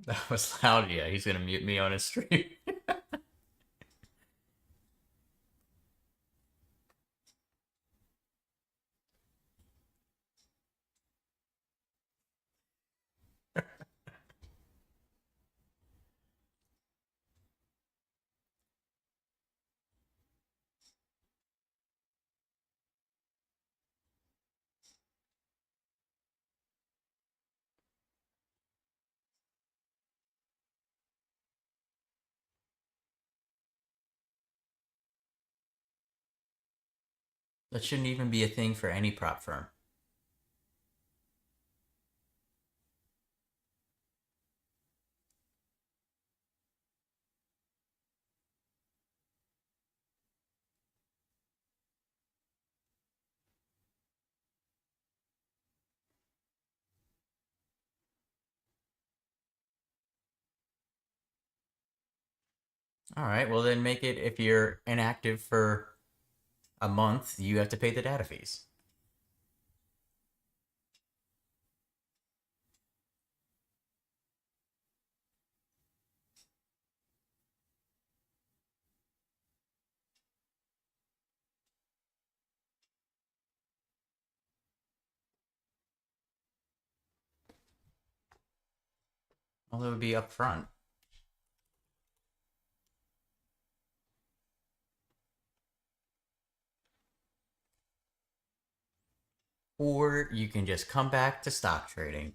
S2: That was loud. Yeah, he's gonna mute me on his stream. That shouldn't even be a thing for any prop firm. All right, well then make it if you're inactive for a month, you have to pay the data fees. Well, it would be upfront. Or you can just come back to stock trading.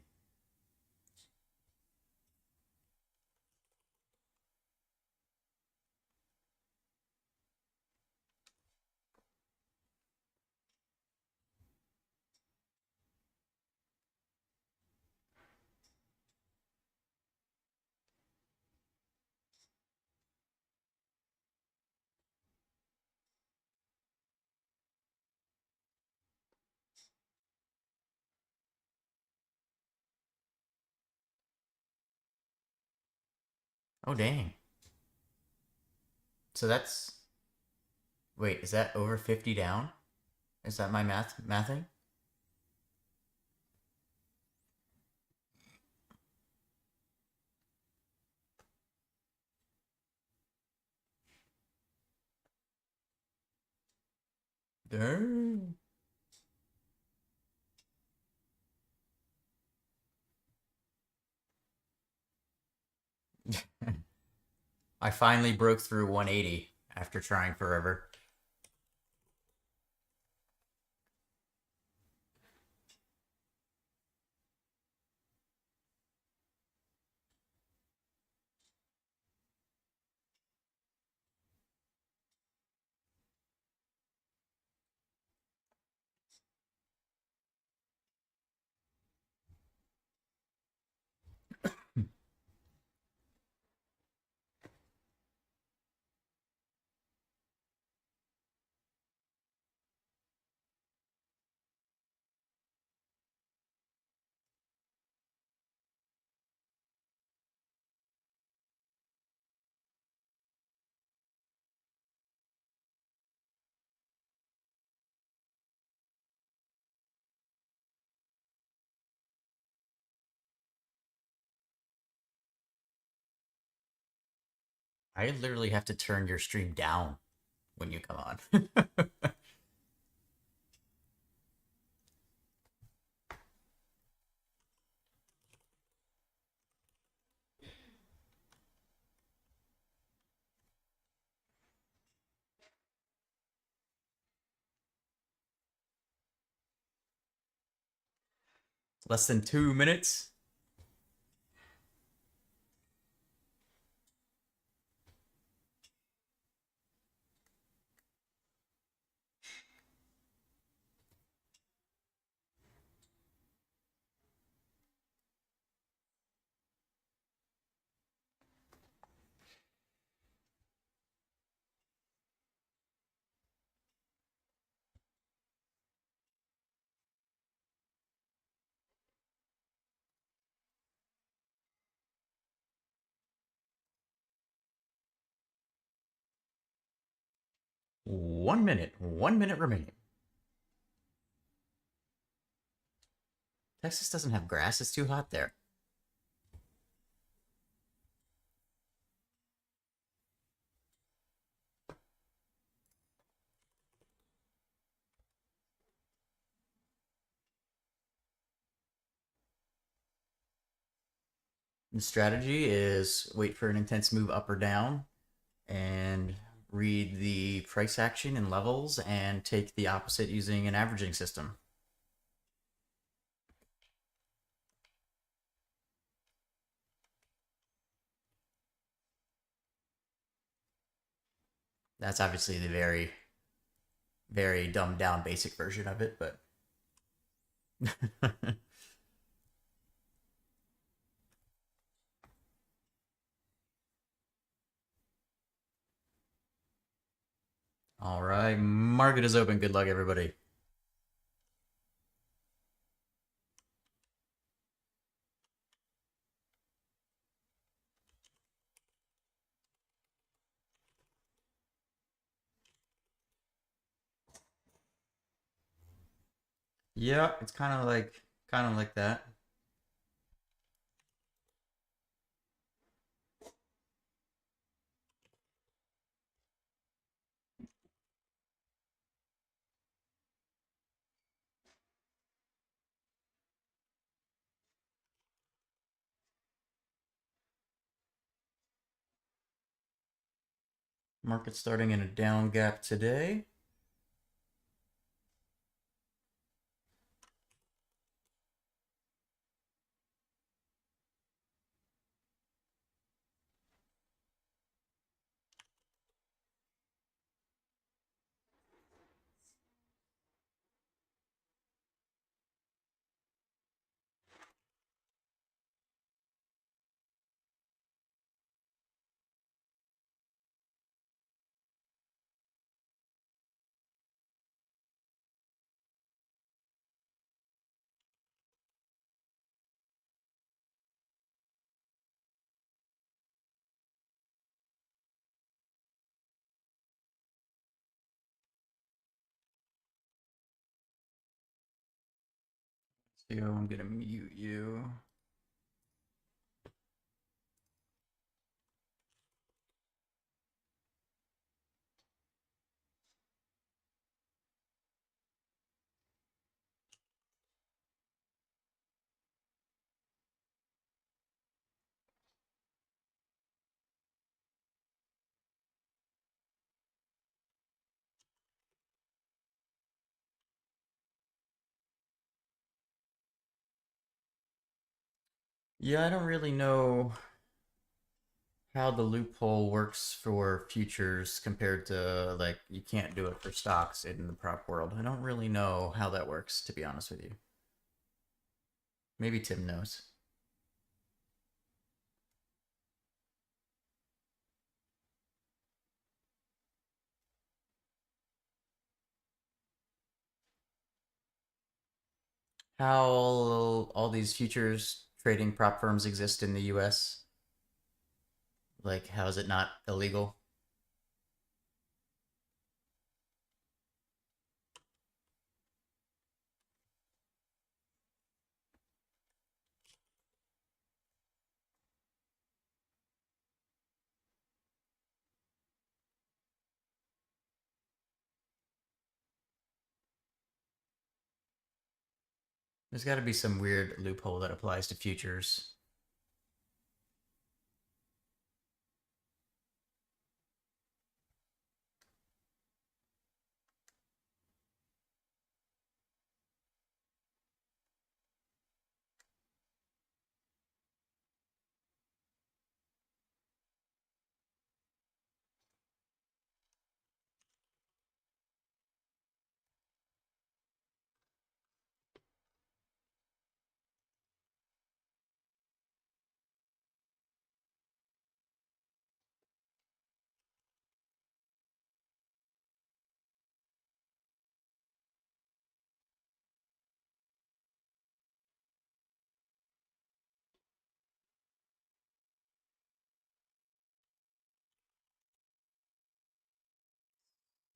S2: Oh, dang. So that's... Wait, is that over 50 down? Is that my mathing? Dang. I finally broke through 180 after trying forever. I literally have to turn your stream down when you come on. Less than 2 minutes. 1 minute. 1 minute remaining. Texas doesn't have grass. It's too hot there. The strategy is wait for an intense move up or down and read the price action and levels and take the opposite using an averaging system. That's obviously the very, very dumbed down basic version of it, but. All right, market is open. Good luck, everybody. Yeah, it's kind of like that. Market starting in a down gap today. So I'm gonna mute you. Yeah, I don't really know how the loophole works for futures compared to like you can't do it for stocks in the prop world. I don't really know how that works, to be honest with you. Maybe Tim knows. How all these futures trading prop firms exist in the US? Like, how is it not illegal? There's got to be some weird loophole that applies to futures.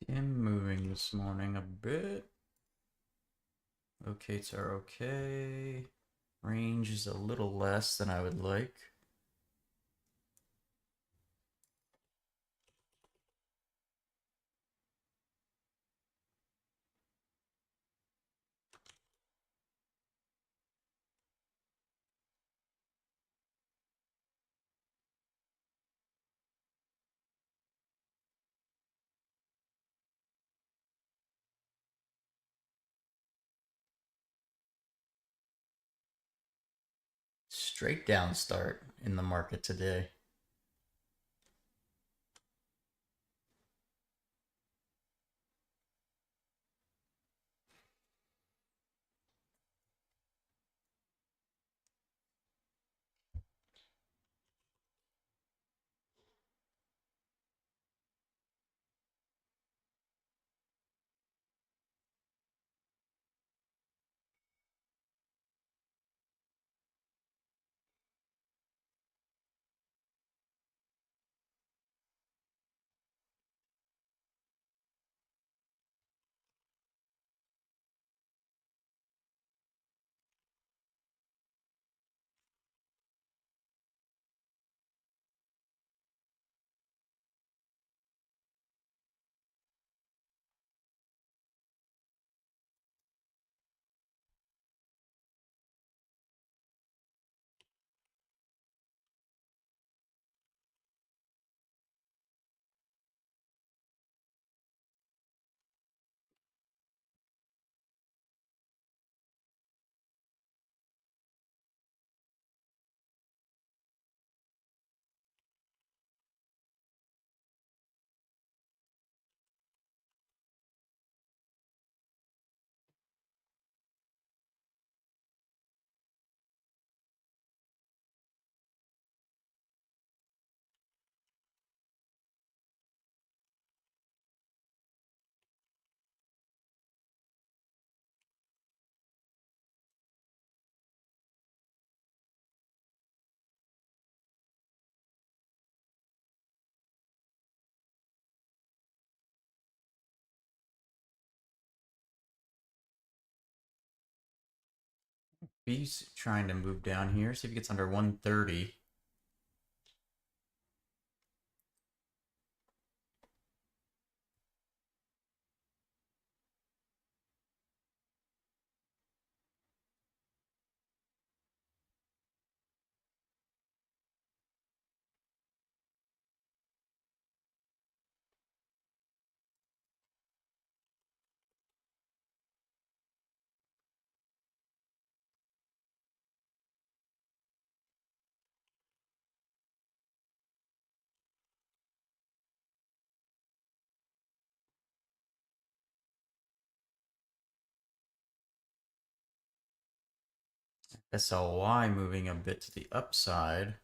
S2: Am moving this morning a bit. Locates are okay. Range is a little less than I would like. Straight down start in the market today. He's trying to move down here, see if he gets under 130. SLY moving a bit to the upside.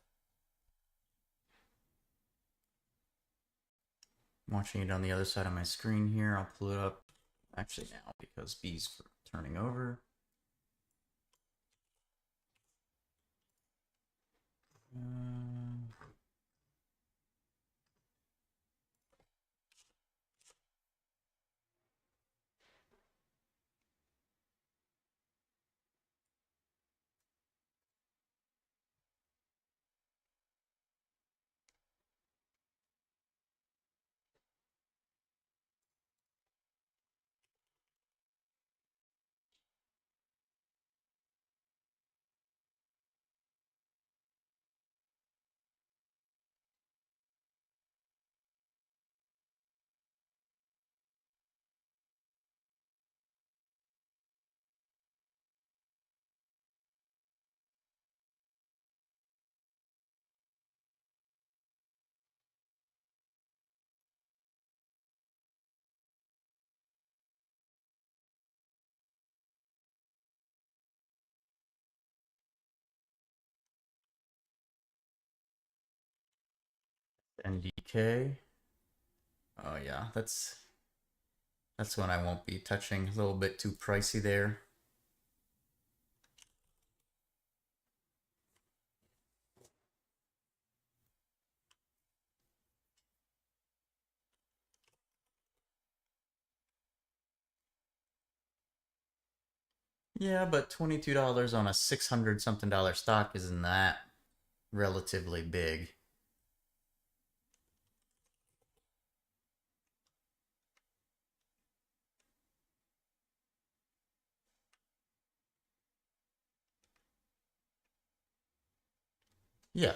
S2: I'm watching it on the other side of my screen here. I'll pull it up actually now because B's turning over. NDK. Oh yeah, that's one I won't be touching. A little bit too pricey there. Yeah, but $22 on a 600 something dollar stock isn't that relatively big. Yeah.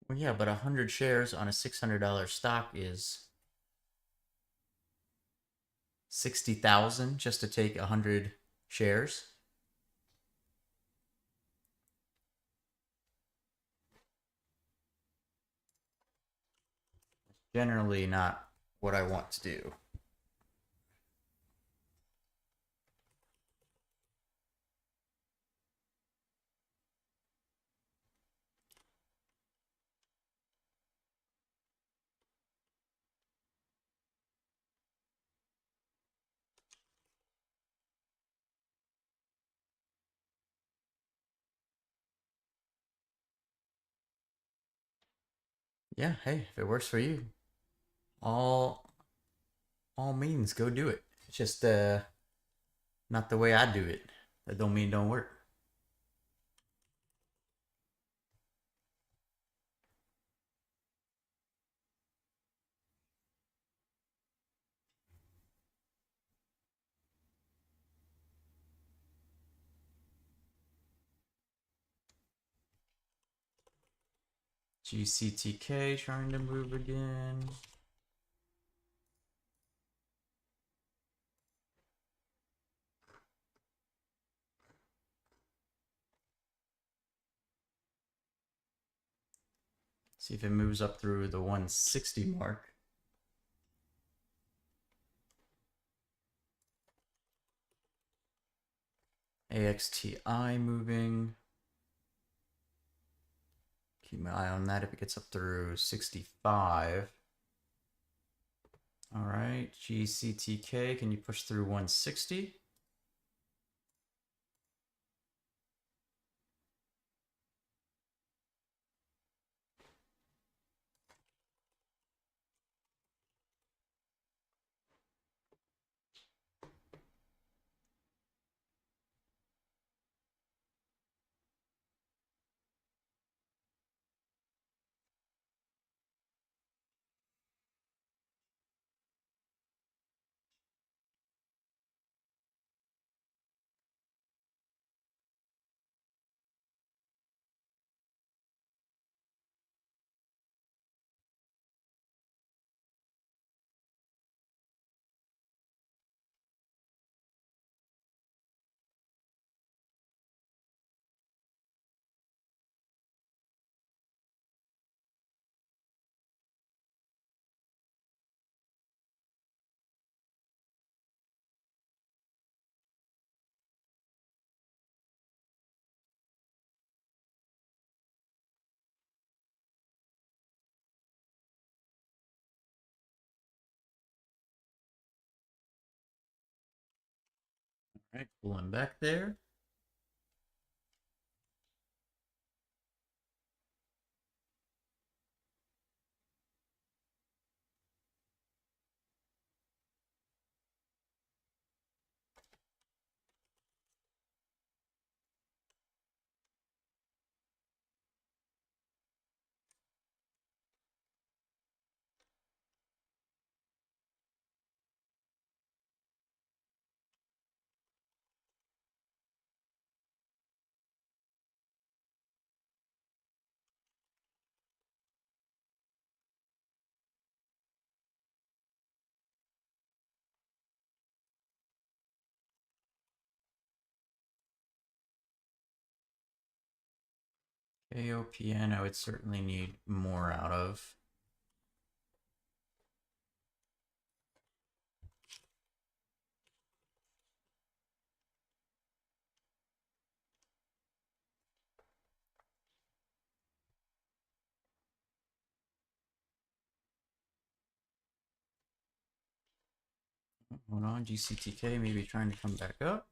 S2: Well, yeah, but 100 shares on a $600 stock is 60,000 just to take 100 shares. Generally not what I want to do. Yeah, hey, if it works for you, all means go do it. It's just not the way I do it. That don't mean it don't work. GCTK trying to move again. See if it moves up through the 160 mark. AXTI moving. Keep my eye on that if it gets up through 65. All right, GCTK, can you push through 160? All right, pulling back there. AOPN, I would certainly need more out of. Hold on, GCTK maybe trying to come back up.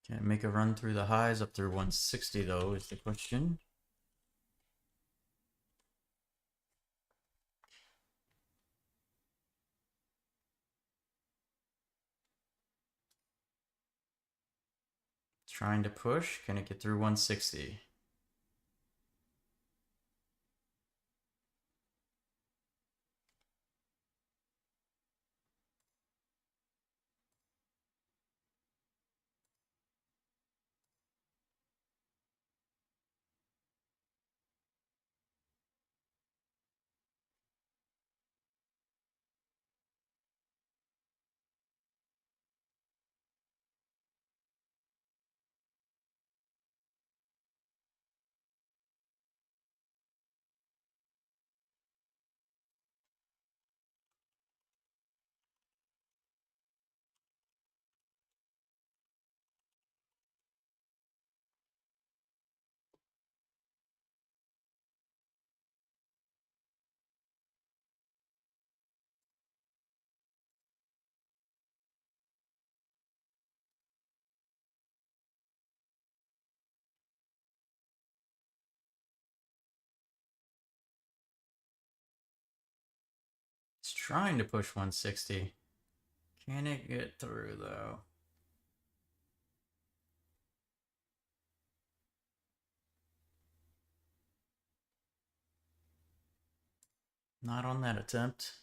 S2: Can't make a run through the highs up through 160 though, is the question. Trying to push. Can it get through 160? It's trying to push 160. Can it get through though? Not on that attempt.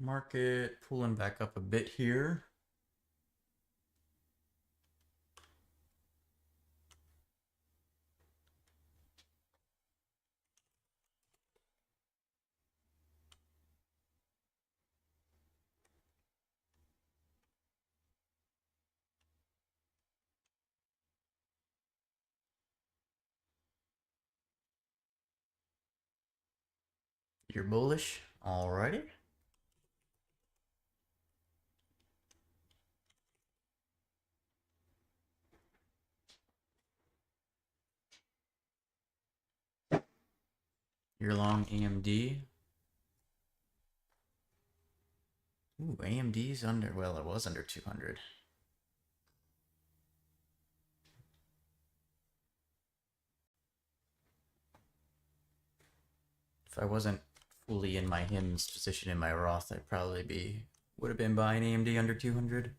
S2: Market pulling back up a bit here. You're bullish? Alrighty. You're long AMD. Ooh, AMD's under, well, it was under 200. If I wasn't fully in my HIMS position in my Roth, I'd probably would have been buying AMD under 200.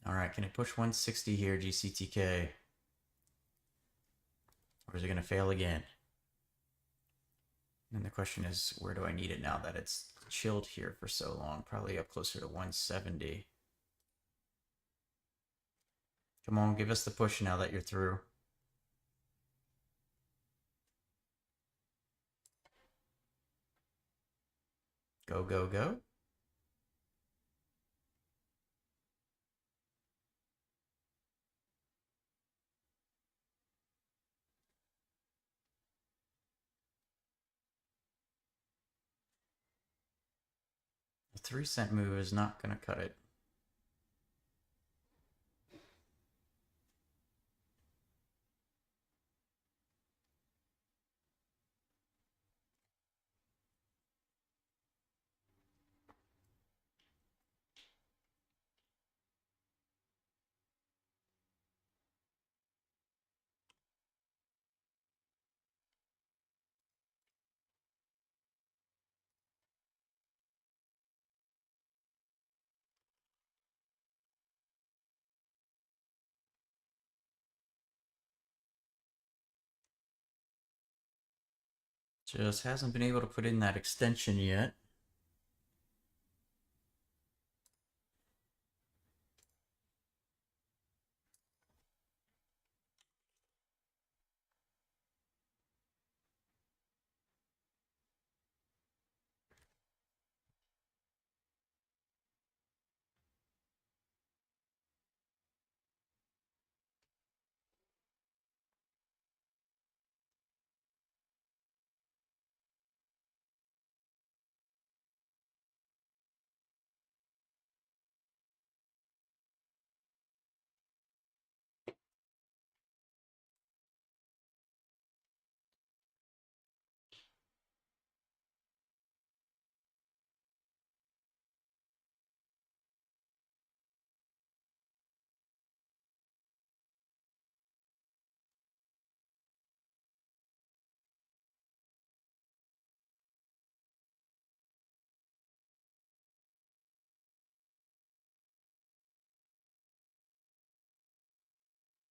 S2: All right, can it push 160 here, GCTK? Or is it going to fail again? And the question is, where do I need it now that it's chilled here for so long? Probably up closer to 170. Come on, give us the push now that you're through. Go, go, go. A 3-cent move is not going to cut it. Just hasn't been able to put in that extension yet.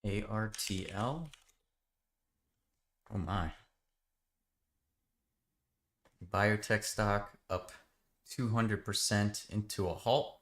S2: ARTL. Oh my. Biotech stock up 200% into a halt.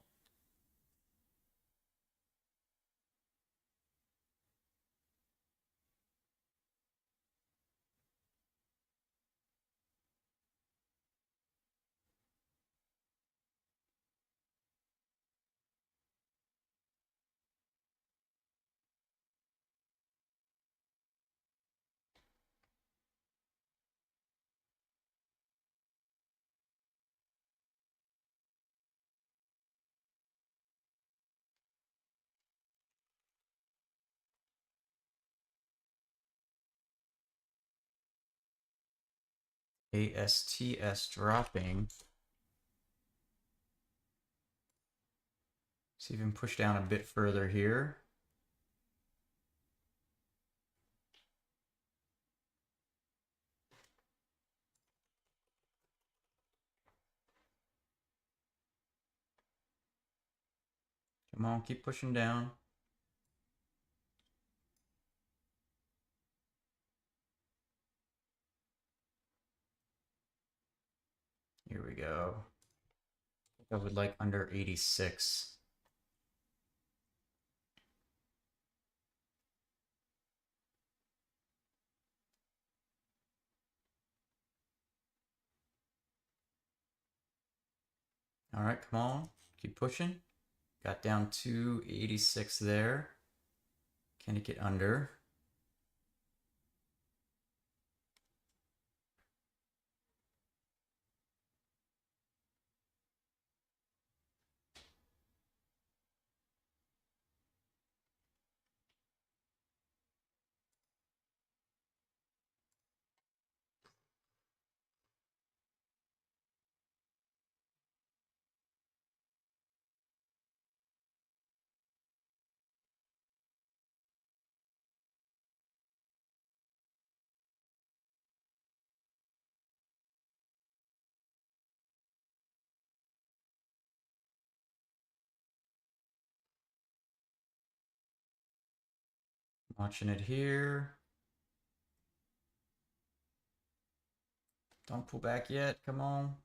S2: ASTS dropping. Let's even push down a bit further here. Come on, keep pushing down. Here we go. I would like under 86. All right, come on, keep pushing. Got down to 86 there. Can it get under? Watching it here. Don't pull back yet, come on.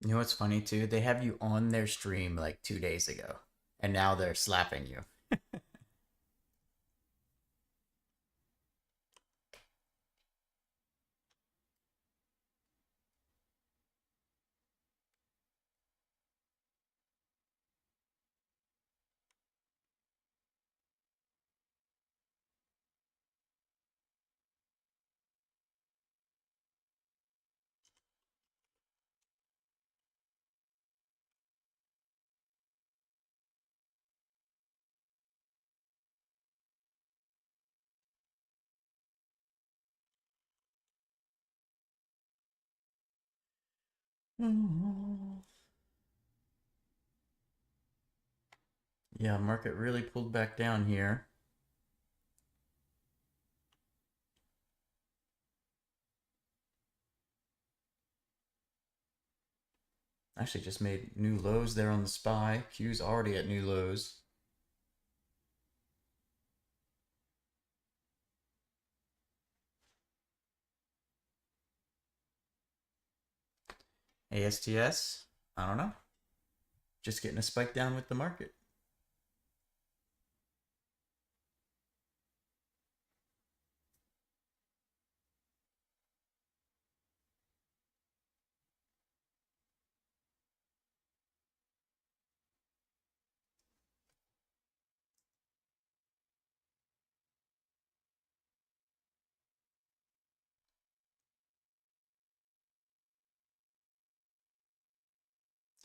S2: You know what's funny too? They have you on their stream like 2 days ago, and now they're slapping you. Yeah, market really pulled back down here. Actually, just made new lows there on the SPY. Q's already at new lows. ASTS, I don't know. Just getting a spike down with the market.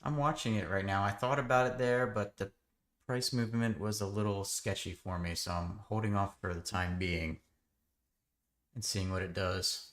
S2: I'm watching it right now. I thought about it there, but the price movement was a little sketchy for me, so I'm holding off for the time being and seeing what it does.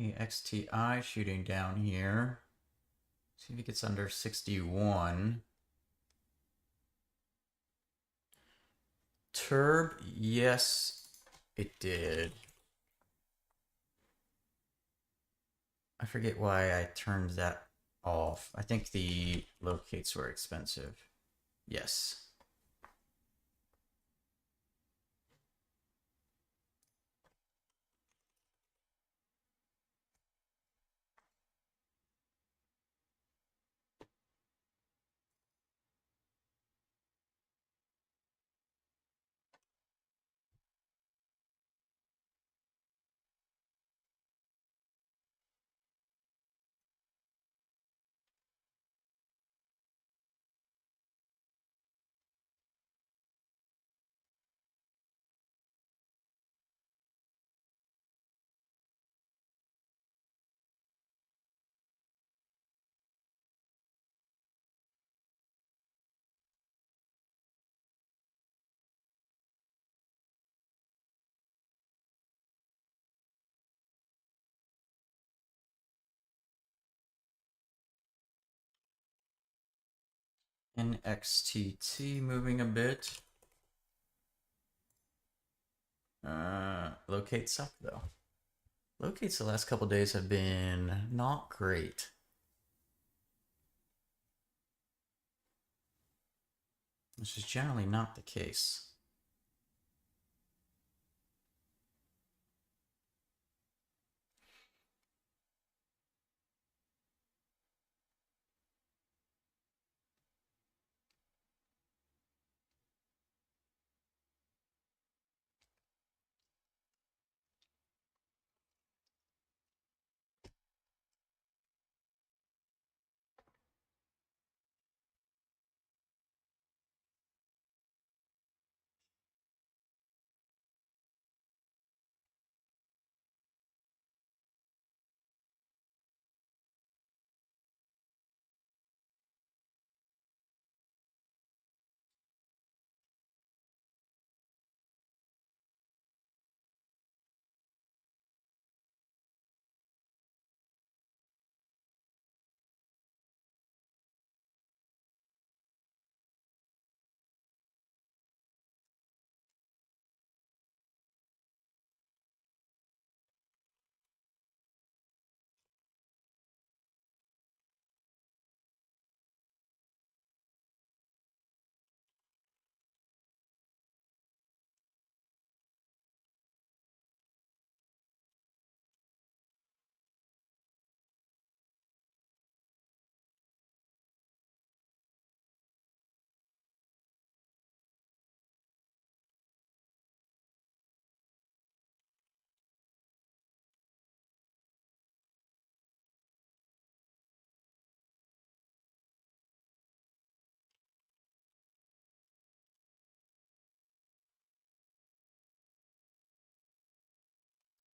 S2: XTI shooting down here. See if it gets under 61. Turb, yes, it did. I forget why I turned that off. I think the locates were expensive. Yes. NXTT moving a bit. Locates up though. Locates the last couple days have been not great. Which is generally not the case.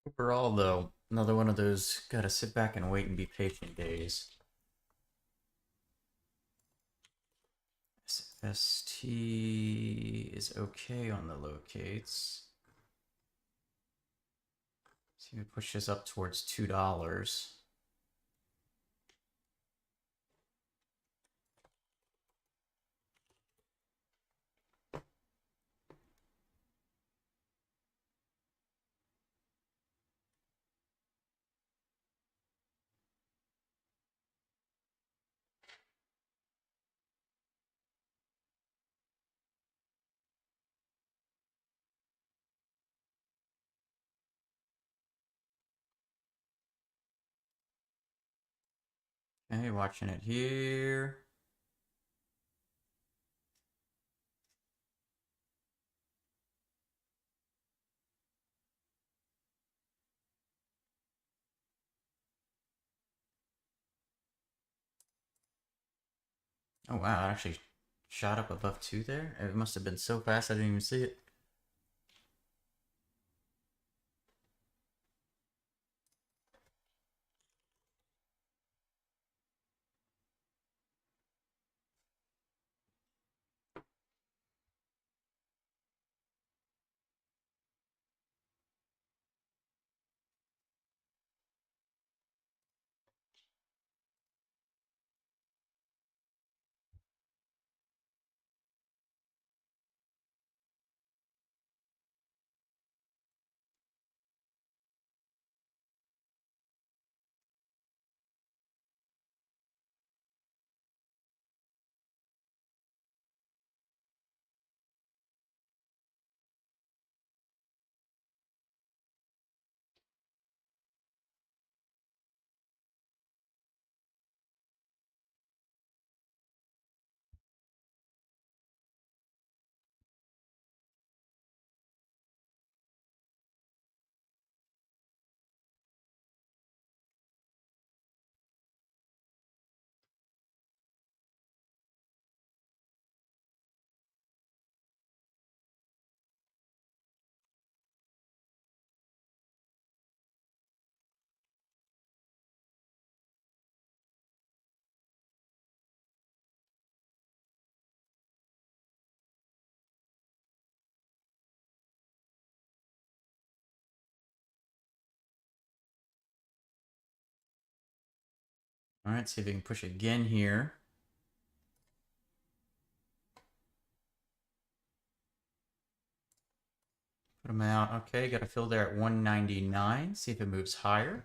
S2: Overall, though, another one of those gotta sit back and wait and be patient days. ST is okay on the locates. See if we push this up towards $2. Okay, watching it here. Oh wow, it actually shot up above 2 there. It must have been so fast I didn't even see it. All right, see if we can push again here. Put them out. Okay, got to fill there at 199. See if it moves higher.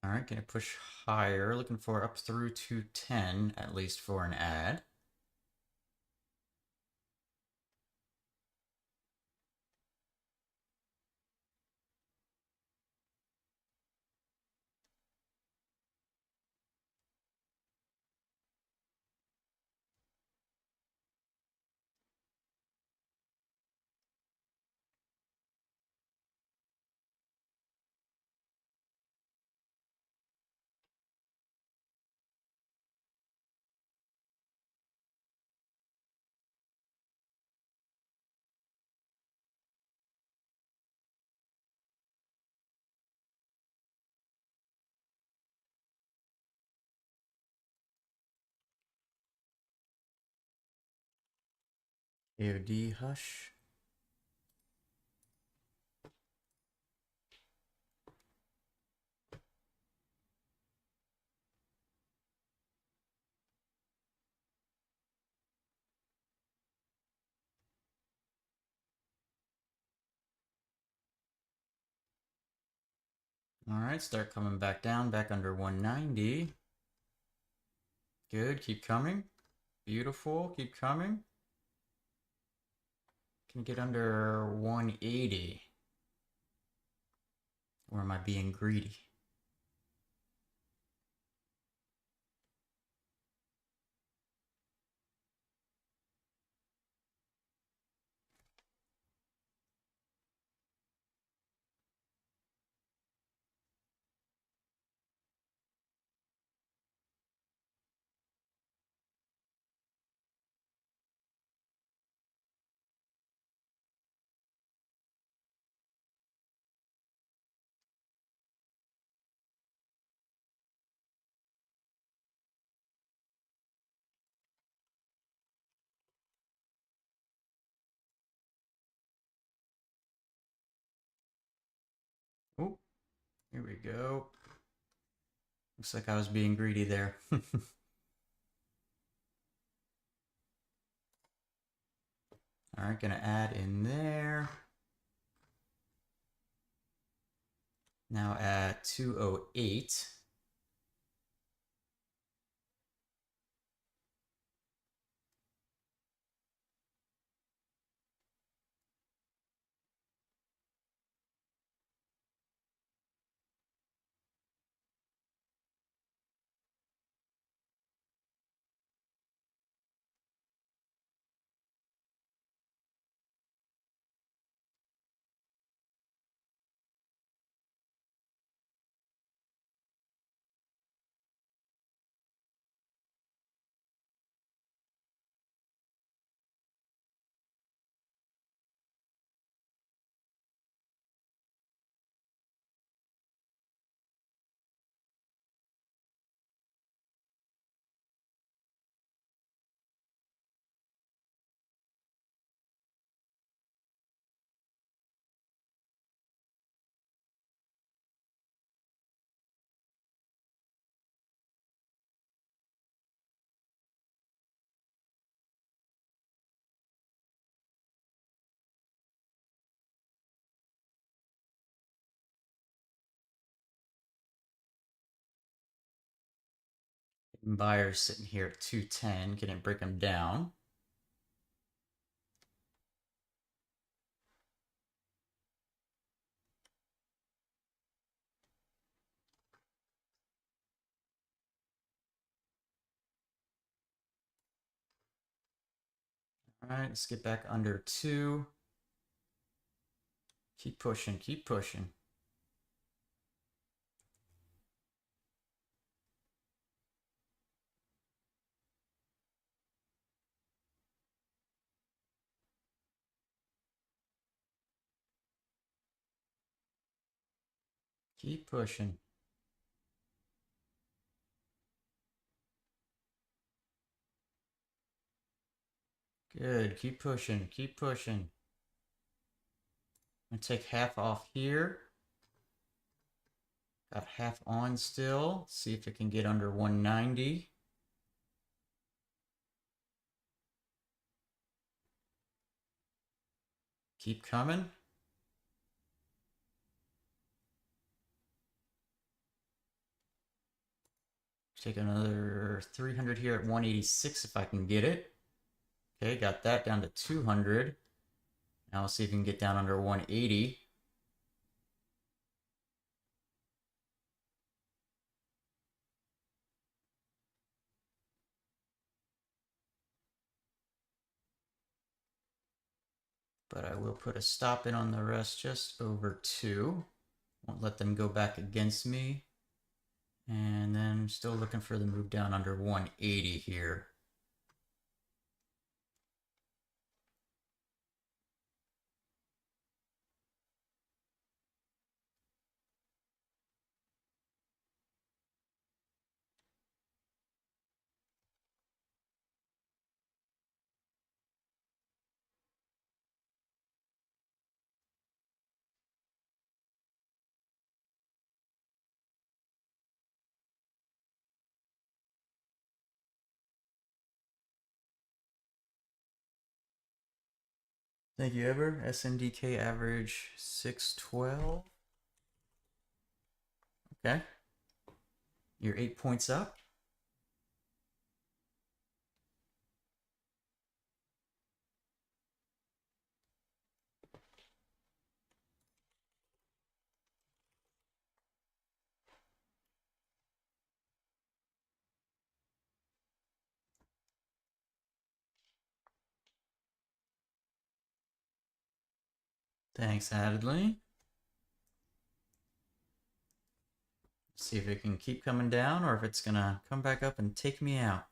S2: All right, gonna push higher. Looking for up through 210 at least for an ad. AOD hush. All right, start coming back down, back under 190. Good, keep coming. Beautiful, keep coming. Can get under 180. Or am I being greedy? Oh, here we go. Looks like I was being greedy there. All right, gonna add in there. Now at 208. Buyers sitting here at 210. Can it break them down? All right, let's get back under 2. Keep pushing, keep pushing. Keep pushing. Good, keep pushing, keep pushing. I'm gonna take half off here. Got half on still. See if it can get under 190. Keep coming. Take another 300 here at 186 if I can get it. Okay, got that down to 200. Now let's see if we can get down under 180. But I will put a stop in on the rest just over 2. Won't let them go back against me. And then still looking for the move down under 180 here. Thank you, Ever. SNDK average 612. Okay. You're 8 points up. Thanks, Adley. See if it can keep coming down or if it's gonna come back up and take me out.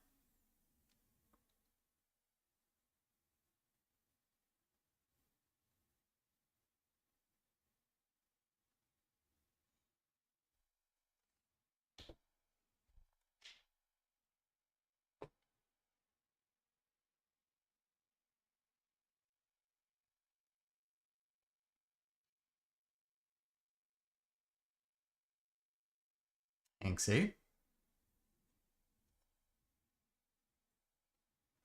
S2: Thanks, eh?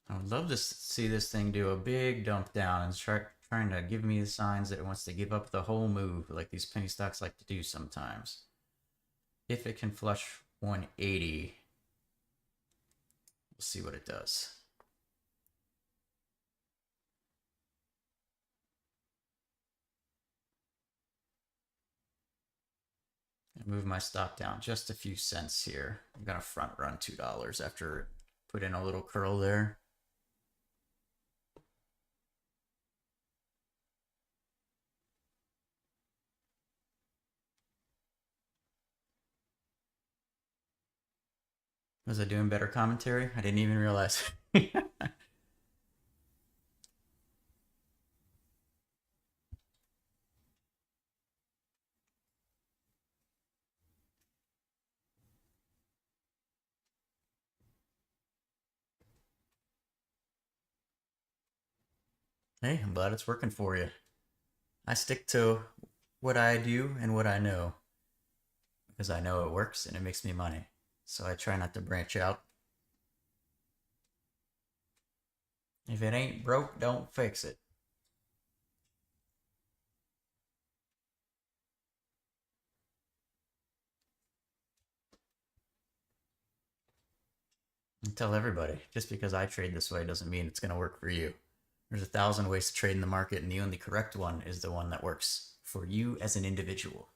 S2: I would love to see this thing do a big dump down and start trying to give me the signs that it wants to give up the whole move, like these penny stocks like to do sometimes. If it can flush 180, we'll see what it does. Move my stop down just a few cents here. I'm gonna front run $2 after put in a little curl there. Was I doing better commentary? I didn't even realize. Hey, I'm glad it's working for you. I stick to what I do and what I know because I know it works and it makes me money. So I try not to branch out. If it ain't broke, don't fix it. I tell everybody, just because I trade this way doesn't mean it's going to work for you. There's 1,000 ways to trade in the market, and the only correct one is the one that works for you as an individual.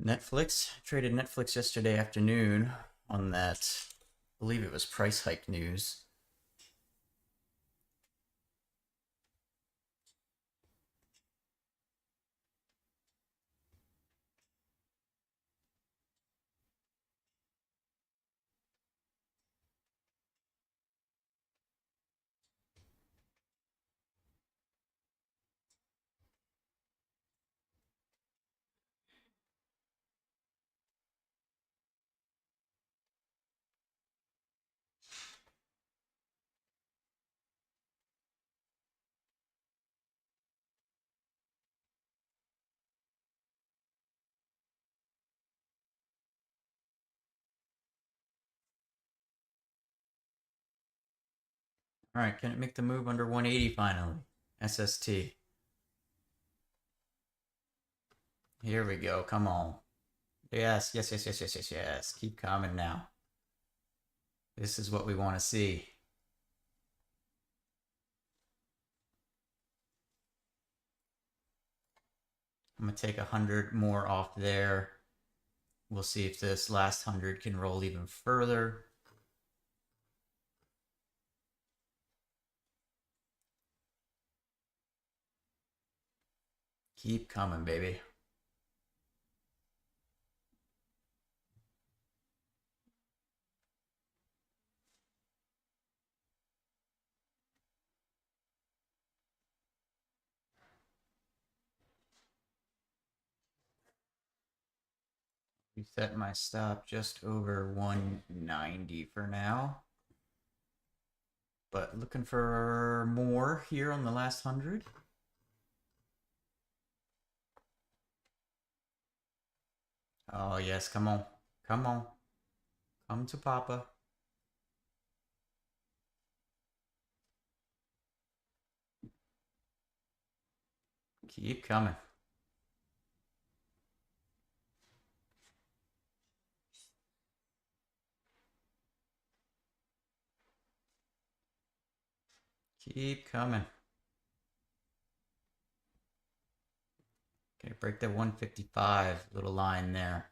S2: Netflix, traded Netflix yesterday afternoon on that, I believe it was price hike news. All right, can it make the move under 180 finally? SST. Here we go. Come on. Yes, yes, yes, yes, yes, yes, yes. Keep coming now. This is what we want to see. I'm going to take 100 more off there. We'll see if this last 100 can roll even further. Keep coming, baby. Reset my stop just over 190 for now. But looking for more here on the last 100. Oh, yes, come on. Come on. Come to Papa. Keep coming. Keep coming. Okay, break that 155 little line there.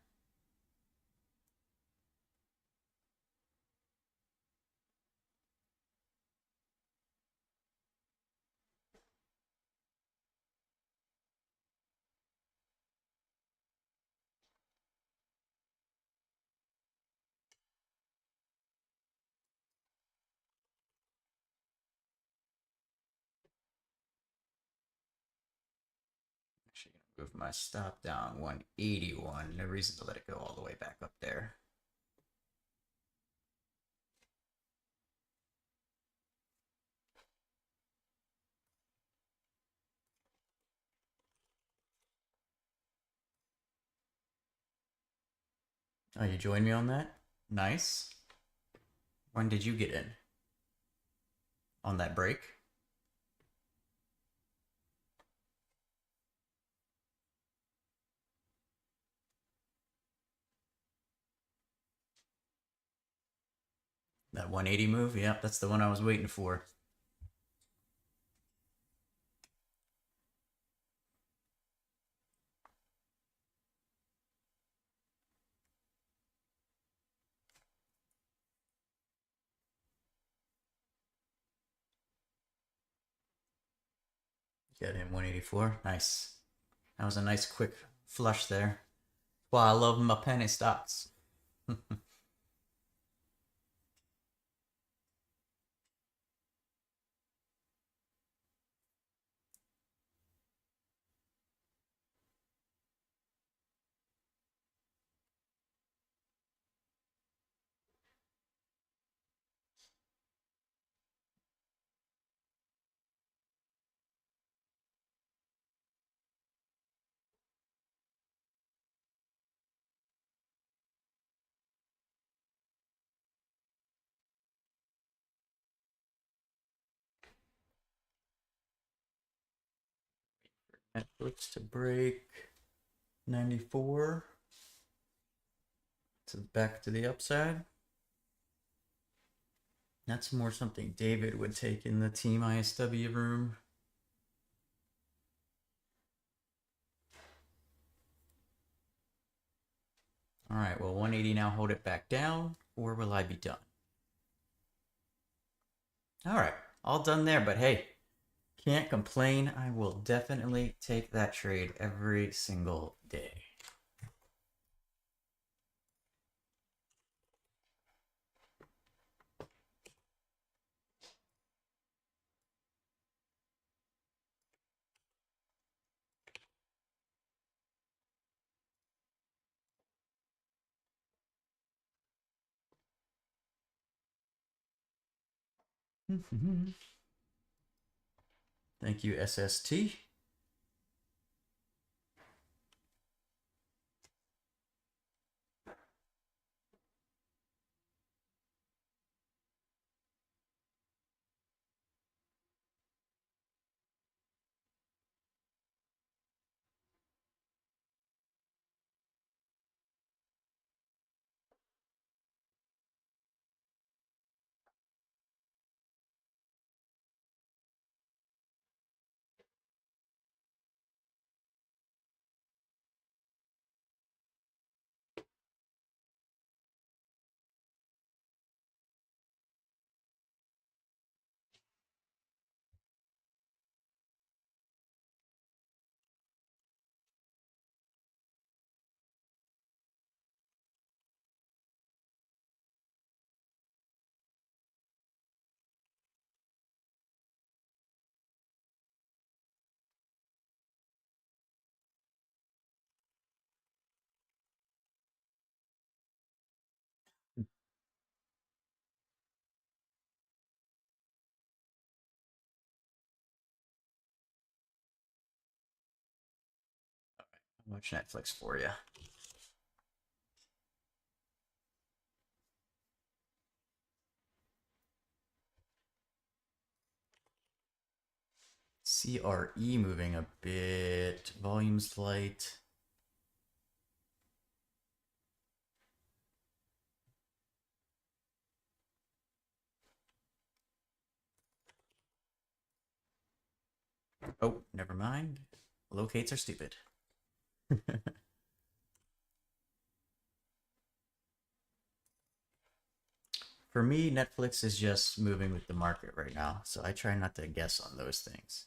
S2: Actually, gonna move my stop down 181. No reason to let it go all the way back up there. Oh, you joined me on that? Nice. When did you get in? On that break? That 180 move? Yep, that's the one I was waiting for. Get in 184. Nice. That was a nice quick flush there. Well, I love my penny stocks. Netflix to break 94 to back to the upside. That's more something David would take in the Team ISW room. All right, well, 180 now, hold it back down, or will I be done? All right, all done there, but hey, can't complain. I will definitely take that trade every single day. Thank you, SST. Watch Netflix for you. CRE moving a bit. Volume's light. Oh, never mind. Locates are stupid. For me, Netflix is just moving with the market right now, so I try not to guess on those things.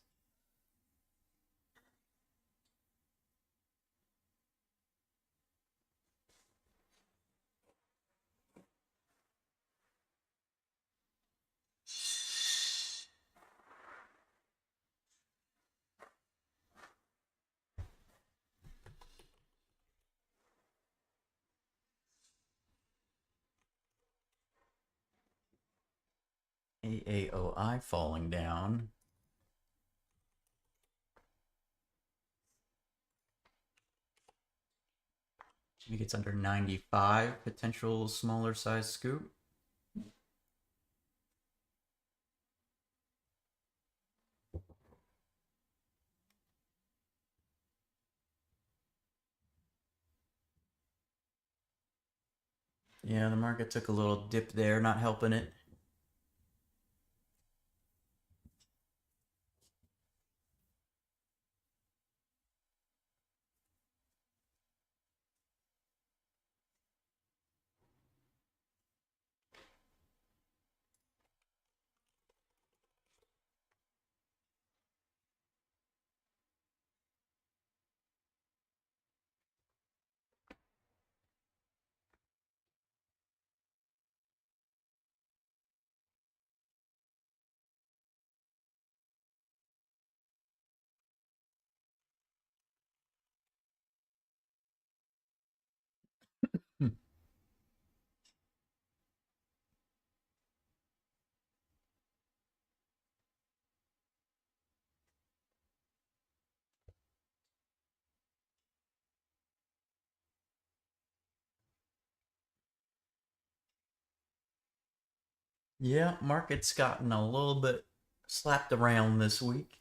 S2: AAOI falling down. Maybe gets under 95, potential smaller size scoop. Yeah, the market took a little dip there, not helping it. Yeah, market's gotten a little bit slapped around this week.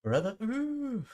S2: Brother, ooh.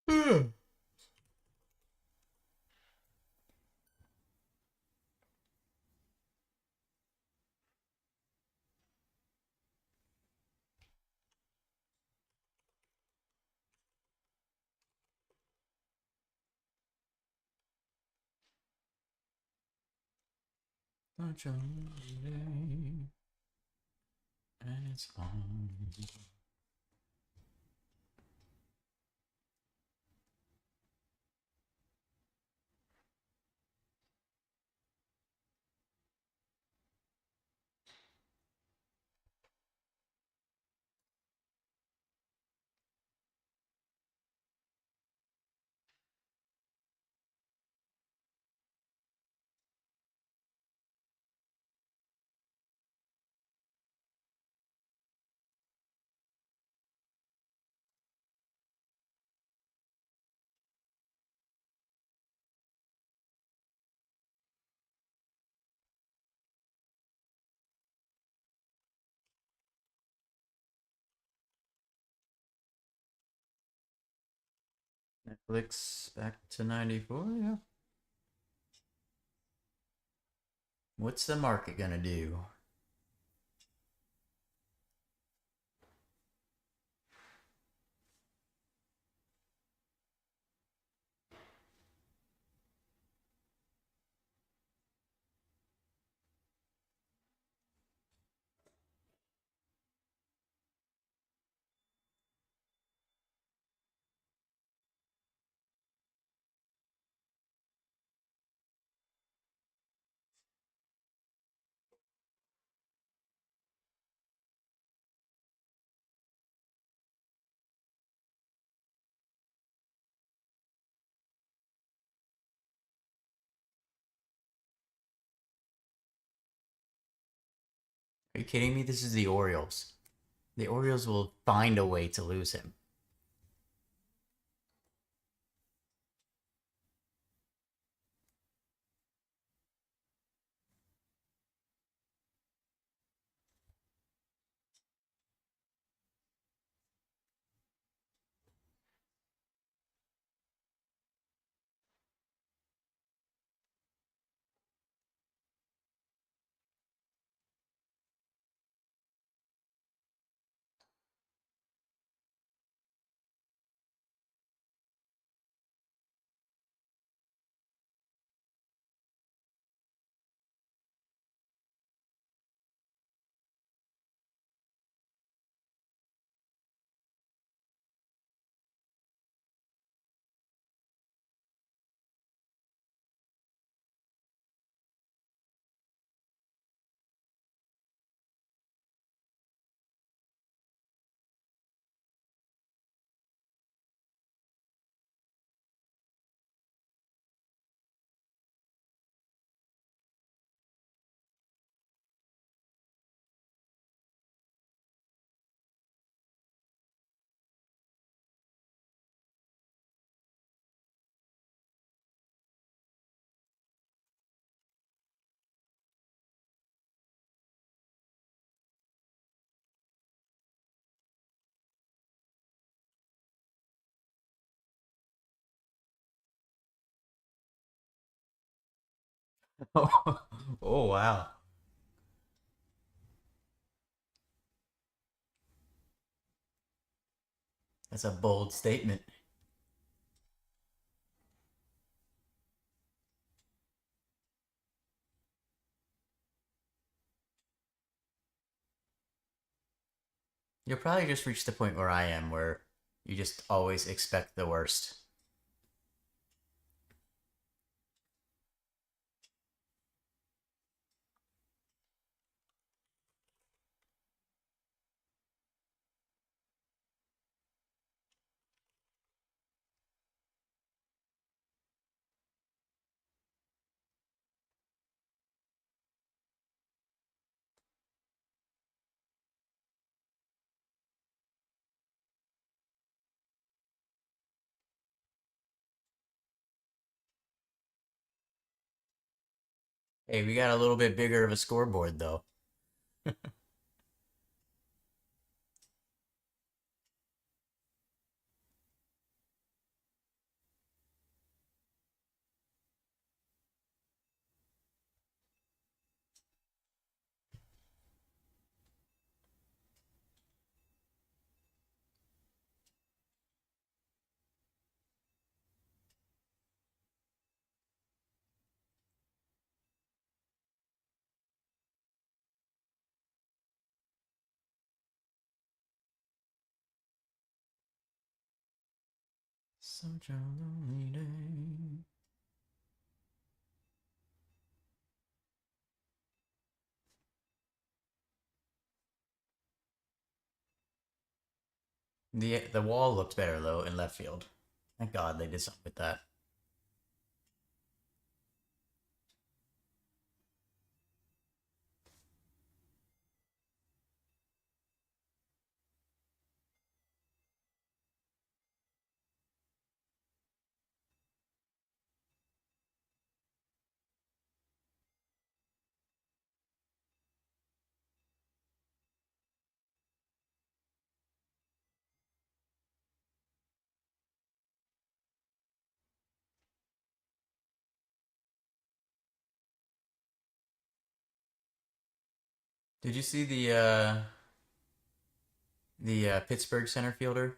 S2: Such a lovely day, and it's on. Netflix back to 94, yeah. What's the market gonna do? Are you kidding me? This is the Orioles. The Orioles will find a way to lose him. Oh, wow. That's a bold statement. You'll probably just reach the point where I am, where you just always expect the worst. Hey, we got a little bit bigger of a scoreboard, though. Such a lonely day. The wall looked better though in left field. Thank God they did something with that. Did you see the Pittsburgh center fielder?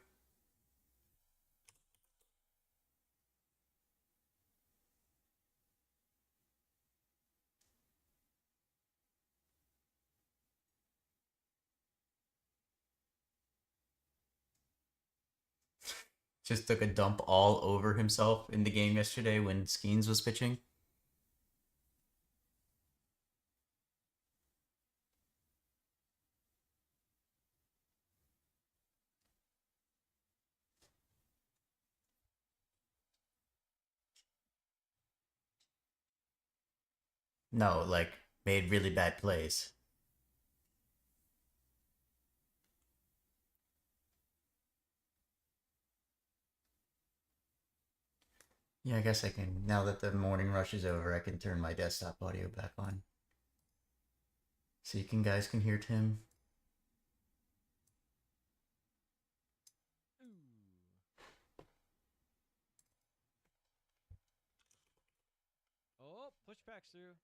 S2: Just took a dump all over himself in the game yesterday when Skeens was pitching. No, like, made really bad plays. Yeah, I guess I can, now that the morning rush is over, I can turn my desktop audio back on. So you guys can hear Tim.
S12: Oh, pushbacks through.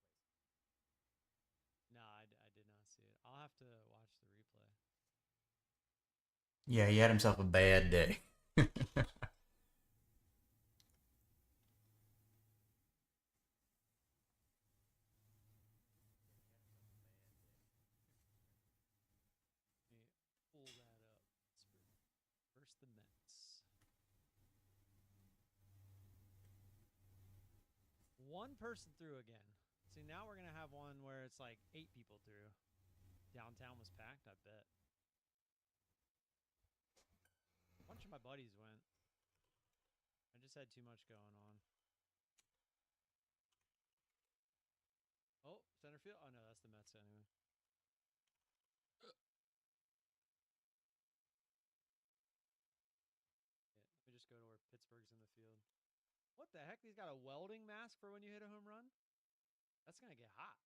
S12: No, I did not see it. I'll have to watch the replay.
S2: Yeah, he had himself a bad day.
S12: Let me pull that up. First the Mets. One person through again. See, now we're going to have one where it's like 8 people through. Downtown was packed, I bet. A bunch of my buddies went. I just had too much going on. Oh, center field? Oh, no, that's the Mets anyway. Let me just go to where Pittsburgh's in the field. What the heck? He's got a welding mask for when you hit a home run? That's going to get hot.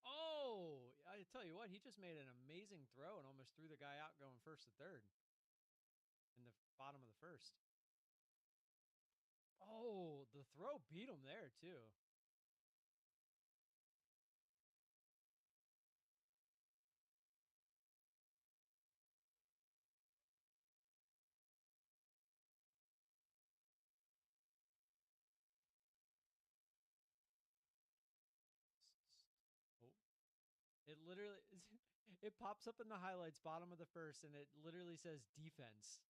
S12: Oh, I tell you what, he just made an amazing throw and almost threw the guy out going first to third in the bottom of the first. Oh, the throw beat him there, too. Oh, it literally, it pops up in the highlights, bottom of the first, and it literally says defense.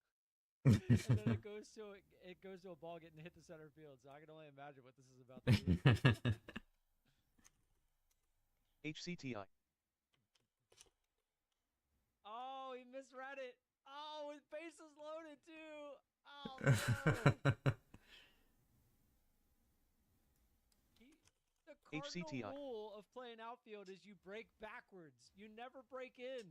S12: And then it goes to a ball getting hit to center field. So I can only imagine what this is about to be.
S13: HCTI.
S12: Oh, he misread it. Oh, his base is loaded too. Oh no. The cardinal
S13: HCTI.
S12: rule of playing outfield is you break backwards. You never break in.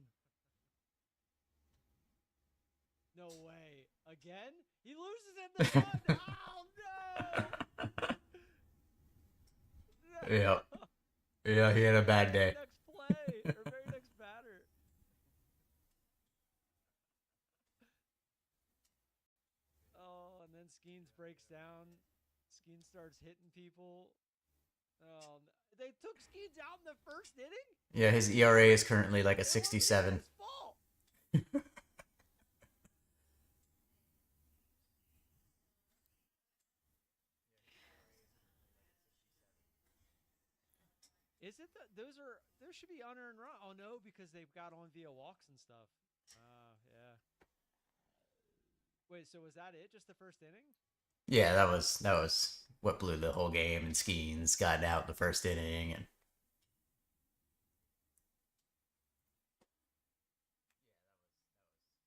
S12: No way. Again? He loses in the run. Oh no. No.
S2: Yeah. Yeah, he had a bad day.
S12: Next play or very next batter. Oh, and then Skeens breaks down. Skeens starts hitting people. They took Skeens out in the first inning?
S2: Yeah, his ERA is currently like a 67.
S12: Is it that those are There should be unearned run. Oh no, because they've got on via walks and stuff. Yeah. Wait, so was that it? Just the first inning?
S2: Yeah, that was what blew the whole game. And Skeens got out the first inning, and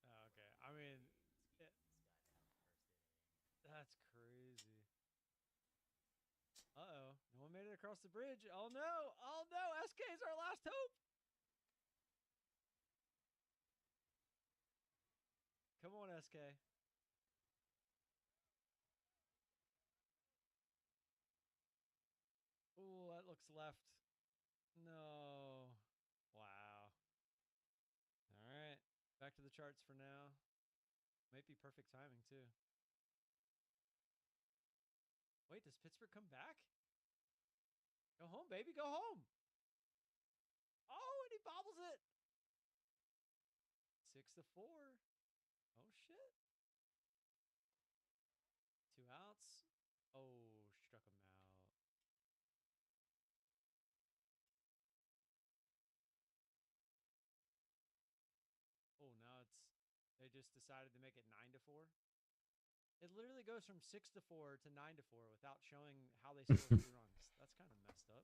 S12: Oh, okay. I mean, that's crazy. Uh-oh. No one made it across the bridge. Oh no. Oh no. SK's our last hope. Come on, SK. Ooh, that looks left. No. Wow. All right. Back to the charts for now. Might be perfect timing, too. Wait, does Pittsburgh come back? Go home, baby. Go home. Oh, and he bobbles it. 6-4. Oh, shit. 2 outs. Oh, struck him out. Oh, now they just decided to make it 9-4. It literally goes from 6-4 to 9-4 without showing how they scored 3 runs. That's kind of messed up.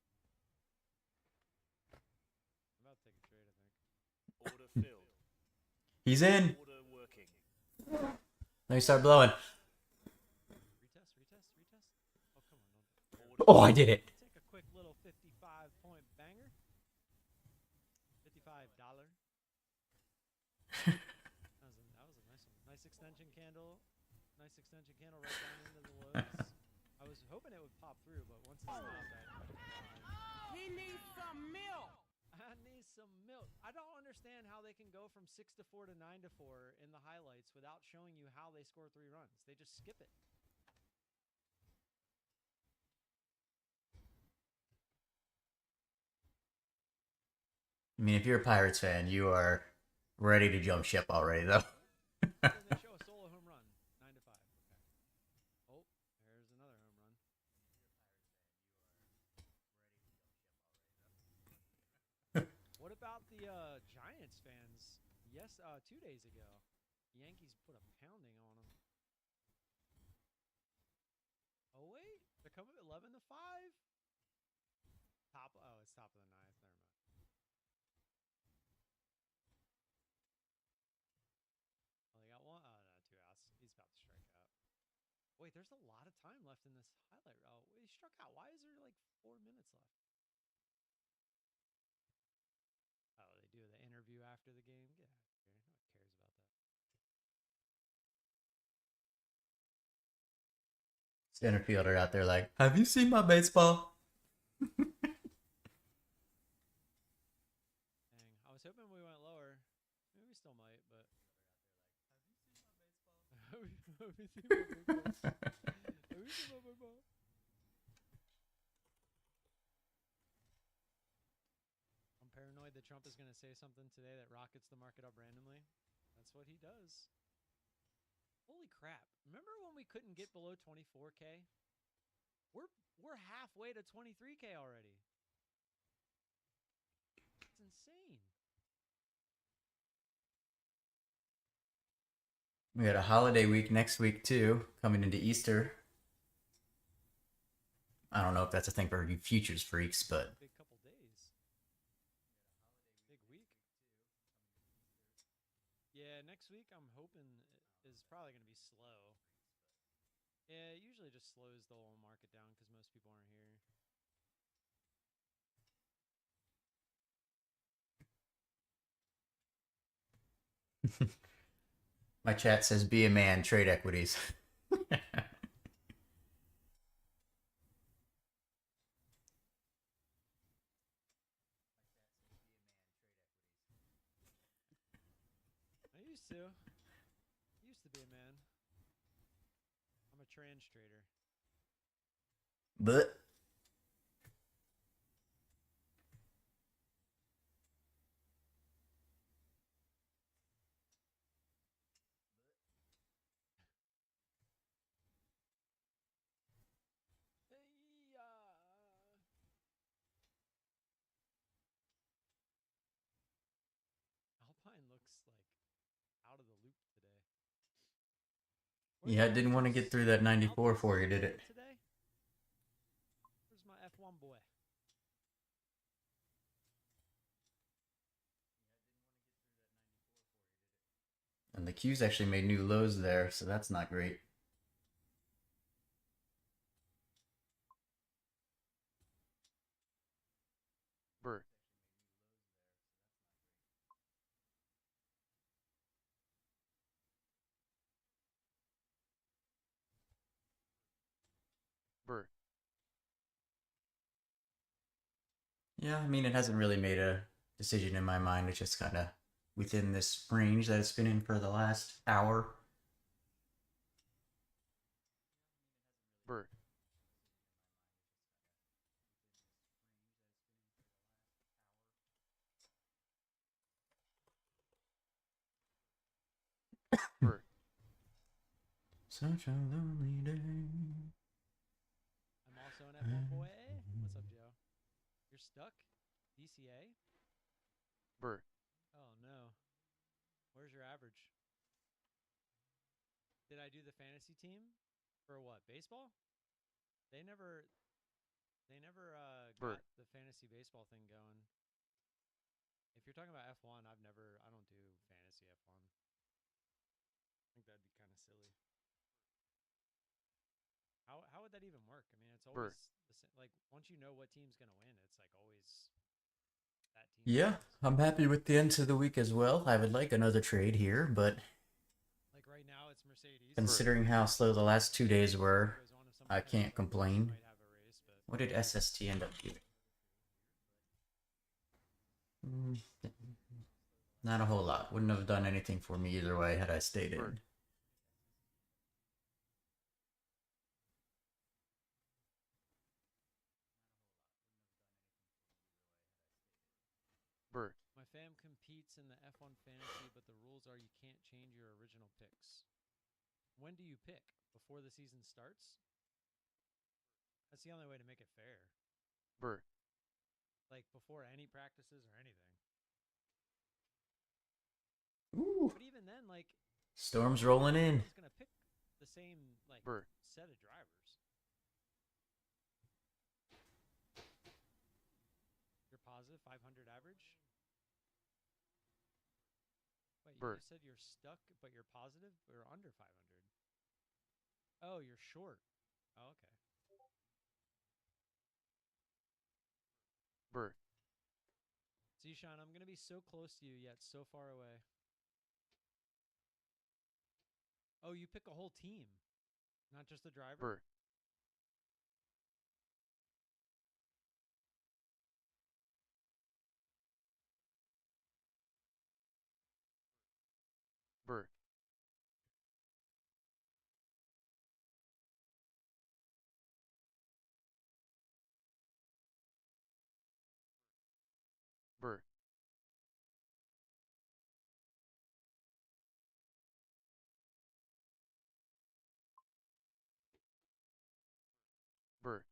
S12: I'm about to take a trade, I think.
S14: Order filled.
S2: he's in.
S14: Order working.
S2: Let me start blowing.
S12: Retest. Oh, come on.
S2: Oh, I did it.
S12: Take a quick little 55-point banger. $55. That was a nice one. Nice extension candle. Nice extension candle right down into the lows. I was hoping it would pop through, but once it stopped,
S3: He needs some milk.
S12: I need some milk. I don't understand how they can go from 6-4 to 9-4 in the highlights without showing you how they score 3 runs. They just skip it.
S2: I mean, if you're a Pirates fan, you are ready to jump ship already, though.
S12: They show a solo home run, 9-5. Okay. Oh, there's another home run. What about the Giants fans? Yes, 2 days ago, Yankees put a pounding on them. Oh wait, they're coming 11-5. It's top of the 9th. Never mind. Oh, they got one. Oh no, 2 outs. He's about to strike out. Wait, there's a lot of time left in this highlight. Oh, he struck out. Why is there like 4 minutes left? Oh, they do the interview after the game. Get out of here. No one cares about that.
S2: Center fielder out there like, have you seen my baseball?
S12: Dang, I was hoping we went lower. Maybe we still might, but have you seen my baseball? Have you seen my baseball? I'm paranoid that Trump is going to say something today that rockets the market up randomly. That's what he does. Holy crap. Remember when we couldn't get below 24K? We're halfway to 23K already. It's insane.
S2: We got a holiday week next week, too, coming into Easter. I don't know if that's a thing for you futures freaks, but...
S12: Big couple days. Big week. Yeah, next week I'm hoping is probably going to be slow. Yeah, it usually just slows the whole market down because most people aren't here.
S2: My chat says, be a man, trade equities.
S12: I used to. Used to be a man. I'm a trans trader.
S2: But... Yeah, I didn't want to get through that 94 for you, did it?
S12: Today? Where's my F1 boy?
S2: And the Q's actually made new lows there, so that's not great.
S13: Bird. Bird.
S2: Yeah, I mean, it hasn't really made a decision in my mind. It's just kind of within this range that it's been in for the last hour.
S13: Bird. Bird.
S2: Such a lonely day.
S12: I'm also an F1 boy. What's up, Joe? You're stuck? DCA?
S13: Bird.
S12: Oh no. Where's your average? Did I do the fantasy team? For what? Baseball? They never
S13: Bird.
S12: got the fantasy baseball thing going. If you're talking about F1, I don't do fantasy F1. I think that'd be kind of silly. How would that even work? I mean, it's always
S13: Bird.
S12: the same. Like once you know what team's gonna win, it's like always that team.
S2: Yeah, I'm happy with the end of the week as well. I would like another trade here, but
S12: like right now it's Mercedes.
S2: considering how slow the last 2 days were, I can't complain. What did SST end up doing? Not a whole lot. Wouldn't have done anything for me either way had I stayed in.
S13: Bird.
S12: My fam competes in the F1 fantasy, but the rules are you can't change your original picks. When do you pick? Before the season starts? That's the only way to make it fair.
S13: Bird.
S12: Like before any practices or anything.
S2: Ooh.
S12: But even then, like
S2: Storm's rolling in.
S12: Everyone's gonna pick the same like
S13: Bird.
S12: set of drivers. You're positive 500 average. Wait, you
S13: Bird.
S12: just said you're stuck, but you're positive or under 500. Oh, you're short. Oh, okay.
S13: Bird.
S12: Zishan, I'm gonna be so close to you yet so far away. Oh, you pick a whole team, not just the driver?
S13: Bird. Bird. Bird. Bird.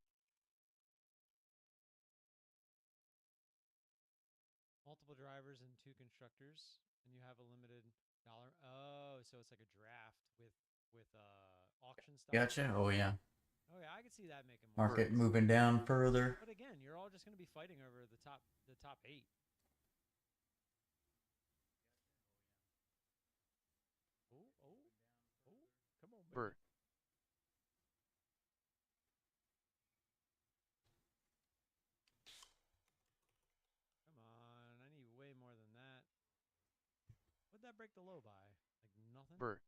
S12: Multiple drivers and 2 constructors, and you have a limited dollar. Oh, so it's like a draft with auction stuff.
S2: Gotcha. Oh yeah.
S12: Oh yeah, I can see that making more
S2: Market
S12: sense.
S2: moving down further.
S12: But again, you're all just going to be fighting over the top 8. Oh, come on, baby.
S13: Bird.
S12: Come on, I need way more than that. What'd that break the low by? Like nothing?
S13: Bird.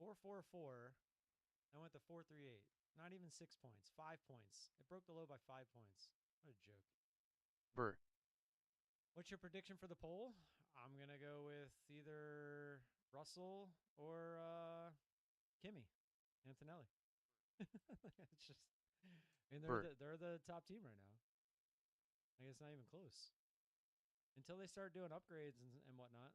S12: 444. I went to 438. Not even 6 points. 5 points. It broke the low by 5 points. What a joke.
S13: Bird.
S12: What's your prediction for the poll? I'm gonna go with either Russell or Kimmy Antonelli. It's just, I mean, they're the top team right now. I guess not even close until they start doing upgrades and whatnot.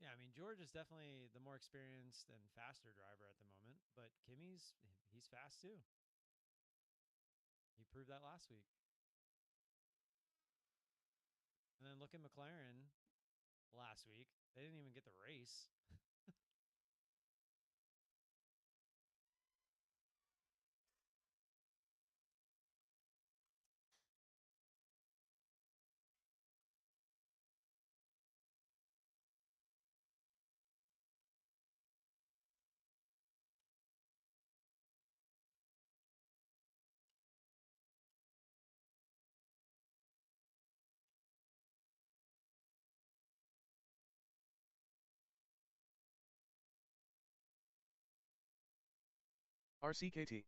S12: Yeah, I mean, George is definitely the more experienced and faster driver at the moment, but Kimmy's he's fast too. He proved that last week. And then look at McLaren last week. They didn't even get the race.
S13: RCKT.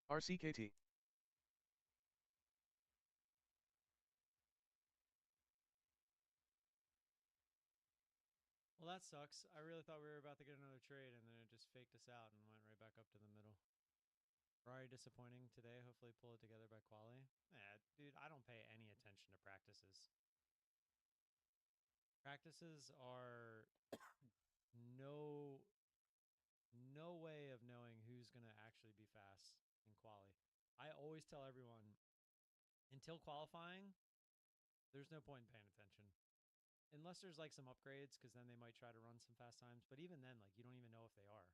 S13: RCKT.
S12: Well, that sucks. I really thought we were about to get another trade, and then it just faked us out and went right back up to the middle. Ferrari disappointing today. Hopefully pull it together by quali. Dude, I don't pay any attention to practices. Practices are no way of knowing who's going to actually be fast in quali. I always tell everyone, until qualifying, there's no point in paying attention. Unless there's like some upgrades, because then they might try to run some fast times. But even then, like, you don't even know if they are.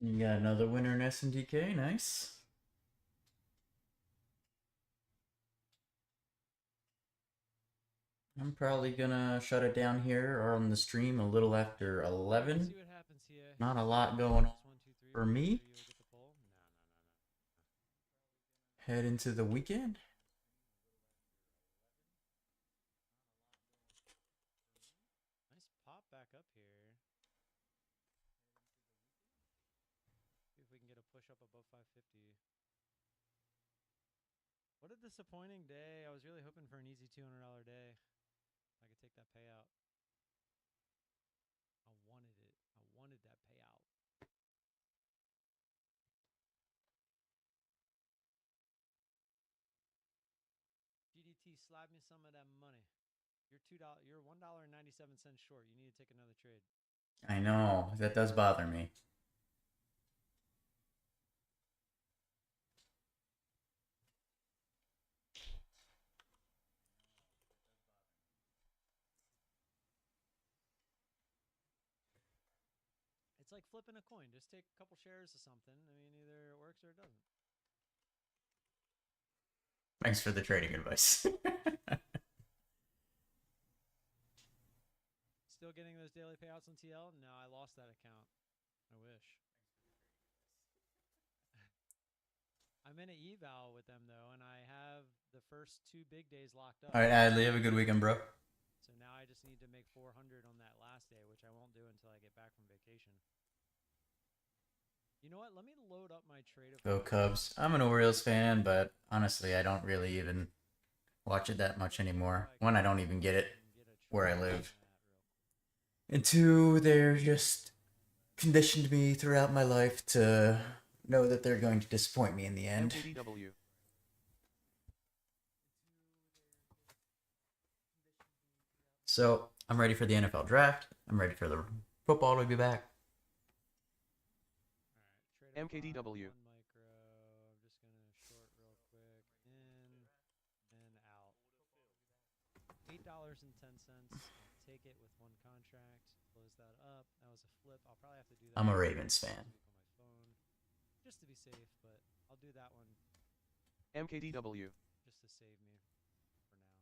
S2: You got another winner in SNDK, nice. I'm probably gonna shut it down here or on the stream a little after 11.
S12: See what happens here.
S2: Not a lot going on for me. Head into the weekend.
S12: Nice pop back up here. See if we can get a push up above 550. What a disappointing day. I was really hoping for an easy $200 day. I could take that payout. I wanted it. I wanted that payout. GDT, slide me some of that money. You're You're $1.97 short. You need to take another trade.
S2: I know, that does bother me.
S12: It's like flipping a coin. Just take a couple shares of something. I mean, either it works or it doesn't.
S2: Thanks for the trading advice.
S12: Still getting those daily payouts on TL? No, I lost that account. I wish. I'm in an eval with them, though, and I have the first 2 big days locked up.
S2: All right, Adley, have a good weekend, bro.
S12: So now I just need to make 400 on that last day, which I won't do until I get back from vacation. You know what? Let me load up my trade.
S2: Go Cubs. I'm an Orioles fan, but honestly, I don't really even watch it that much anymore. One, I don't even get it where I live. And two, they're just conditioned me throughout my life to know that they're going to disappoint me in the end.
S13: MKDW.
S2: So, I'm ready for the NFL draft. I'm ready for the football to be back.
S13: MKDW.
S12: I'm just gonna short real quick. In and out. $8.10. I'll take it with one contract. Close that up. That was a flip. I'll probably have to do that.
S2: I'm a Ravens fan.
S12: On my phone, just to be safe, but I'll do that one.
S13: MKDW.
S12: Just to save me for now.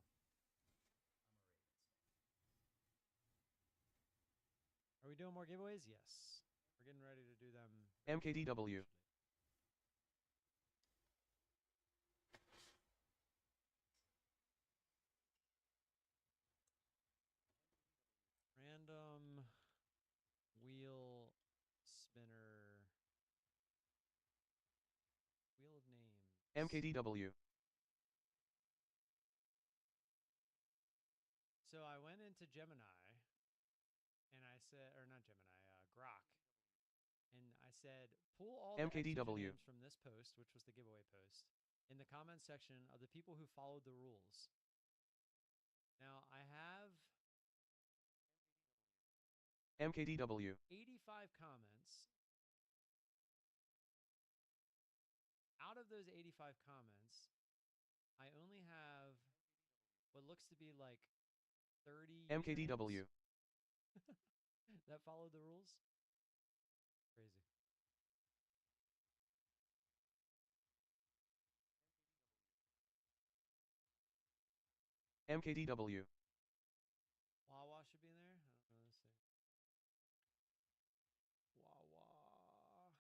S12: Are we doing more giveaways? Yes. We're getting ready to do them.
S13: MKDW.
S12: Random wheel spinner. Wheel of names.
S13: MKDW.
S12: So I went into Gemini and I said, or not Gemini, Grok. And I said, pull all the
S13: MKDW.
S12: names from this post, which was the giveaway post, in the comments section of the people who followed the rules. Now I have
S13: MKDW.
S12: 85 comments. Out of those 85 comments, I only have what looks to be like 30
S13: MKDW.
S12: that followed the rules. Crazy.
S13: MKDW.
S12: Wawa should be in there. I don't know. Let's see. Wawa.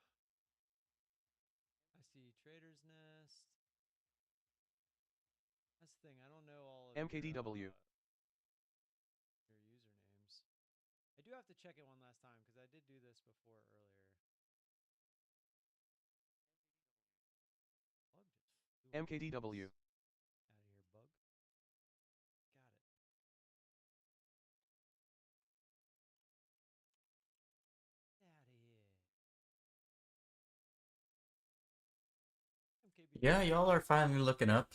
S12: I see Trader's Nest. That's the thing. I don't know all of
S13: MKDW.
S12: your usernames. I do have to check it one last time because I did do this before earlier. Bug just flew
S13: MKDW.
S12: out of here, bug. Got it. Out of here. MKB.
S2: Yeah, y'all are finally looking up.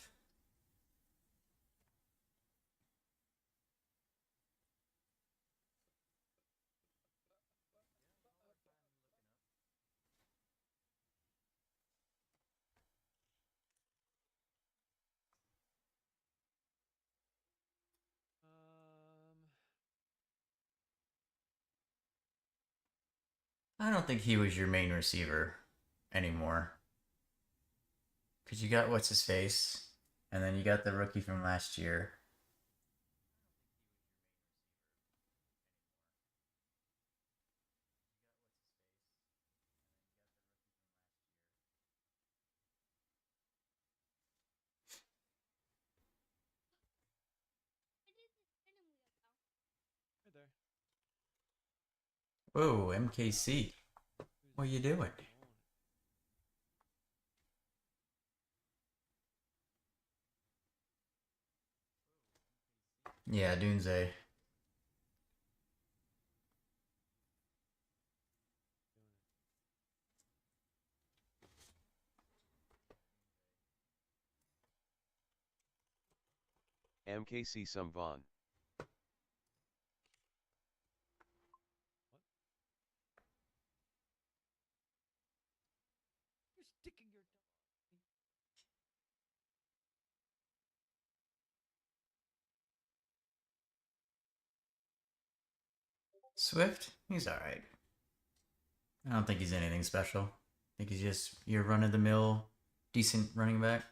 S2: I don't think he was your main receiver anymore. Because you got what's his face, and then you got the rookie from last year.
S12: Right there.
S2: Whoa, MKC. What are you doing? Yeah, Dunze.
S14: MKC Sumvon.
S12: You're sticking your
S2: Swift? He's alright. I don't think he's anything special. I think he's just your run-of-the-mill, decent running back.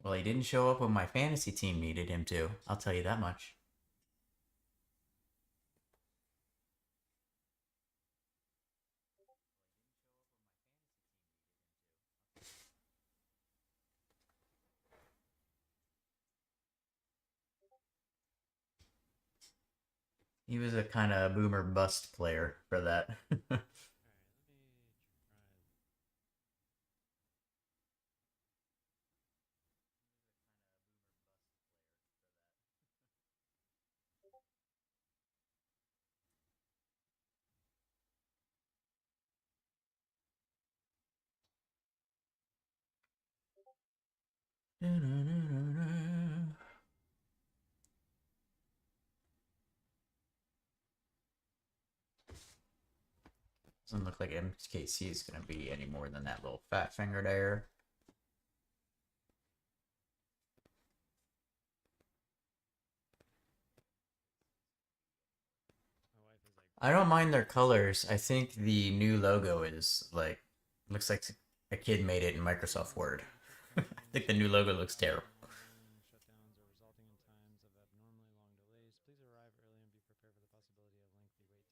S2: Well, he didn't show up when my fantasy team needed him to. I'll tell you that much. He was a kind of boomer bust player for that. Doesn't look like MKC is going to be any more than that little fat finger there. I don't mind their colors. I think the new logo is like, looks like a kid made it in Microsoft Word. I think the new logo looks terrible.
S12: Shutdowns are resulting in times of abnormally long delays. Please arrive early and be prepared for the possibility of lengthy wait time.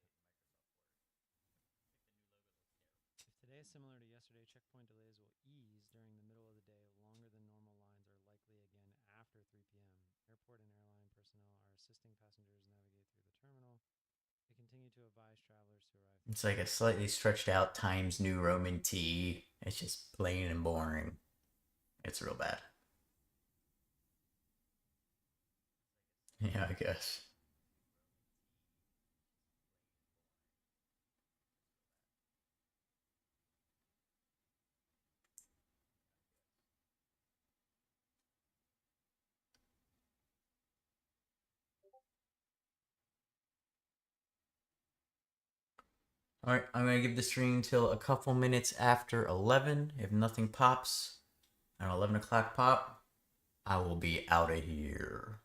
S12: If today is similar to yesterday, checkpoint delays will ease during the middle of the day. Longer than normal lines are likely again after 3 p.m. Airport and airline personnel are assisting passengers navigate through the terminal. They continue to advise travelers to arrive.
S2: It's like a slightly stretched out Times New Roman T. It's just plain and boring. It's real bad. Yeah, I guess. Alright, I'm going to give the stream till a couple minutes after 11. If nothing pops, at 11 o'clock pop, I will be out of here.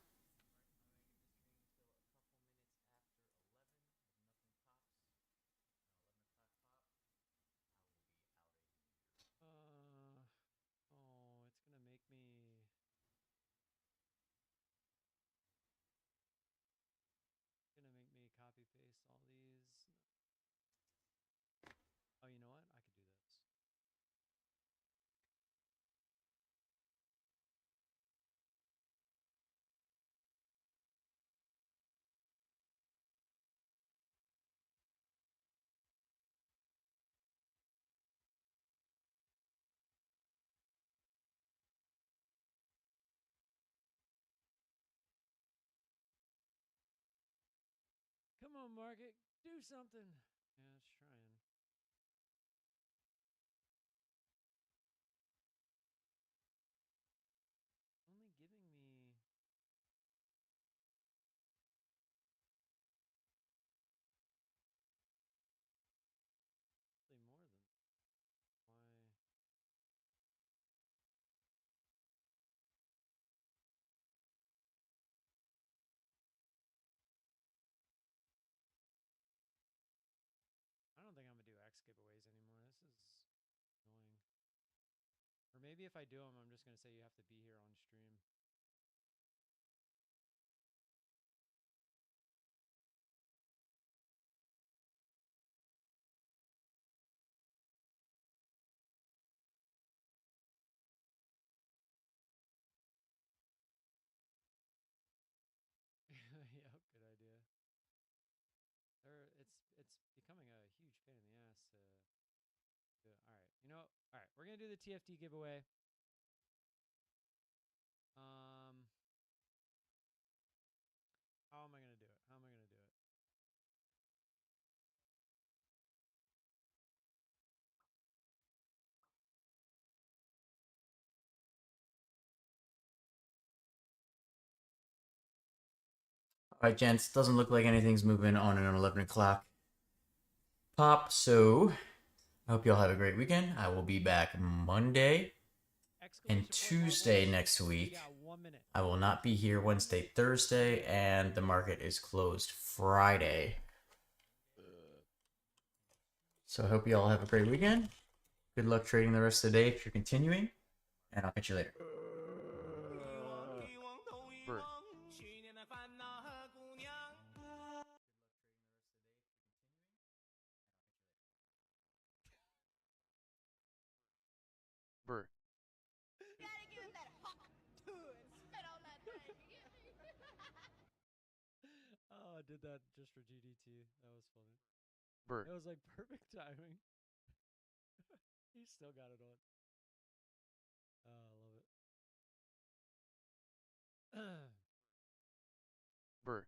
S12: It's gonna make me. Gonna make me copy paste all these. Oh, you know what? I could do this. Come on, market, do something. Yeah, it's trying. Only giving me. More than. Why? I don't think I'm gonna do X giveaways anymore. This is annoying. Or maybe if I do them, I'm just gonna say you have to be here on stream. Yeah, good idea. It's becoming a huge pain in the ass to do. All right, you know, all right, we're gonna do the TFT giveaway. How am I gonna do it? How am I gonna do it?
S2: Alright, gents, doesn't look like anything's moving on an 11 o'clock pop, so I hope y'all have a great weekend. I will be back Monday and Tuesday next week. I will not be here Wednesday, Thursday, and the market is closed Friday. So I hope you all have a great weekend. Good luck trading the rest of the day if you're continuing, and I'll catch you later.
S14: Bird. Burr.
S12: Oh, I did that just for GDT. That was funny.
S14: Burr.
S12: It was like perfect timing. He still got it on. Oh, I love it.
S14: Burr.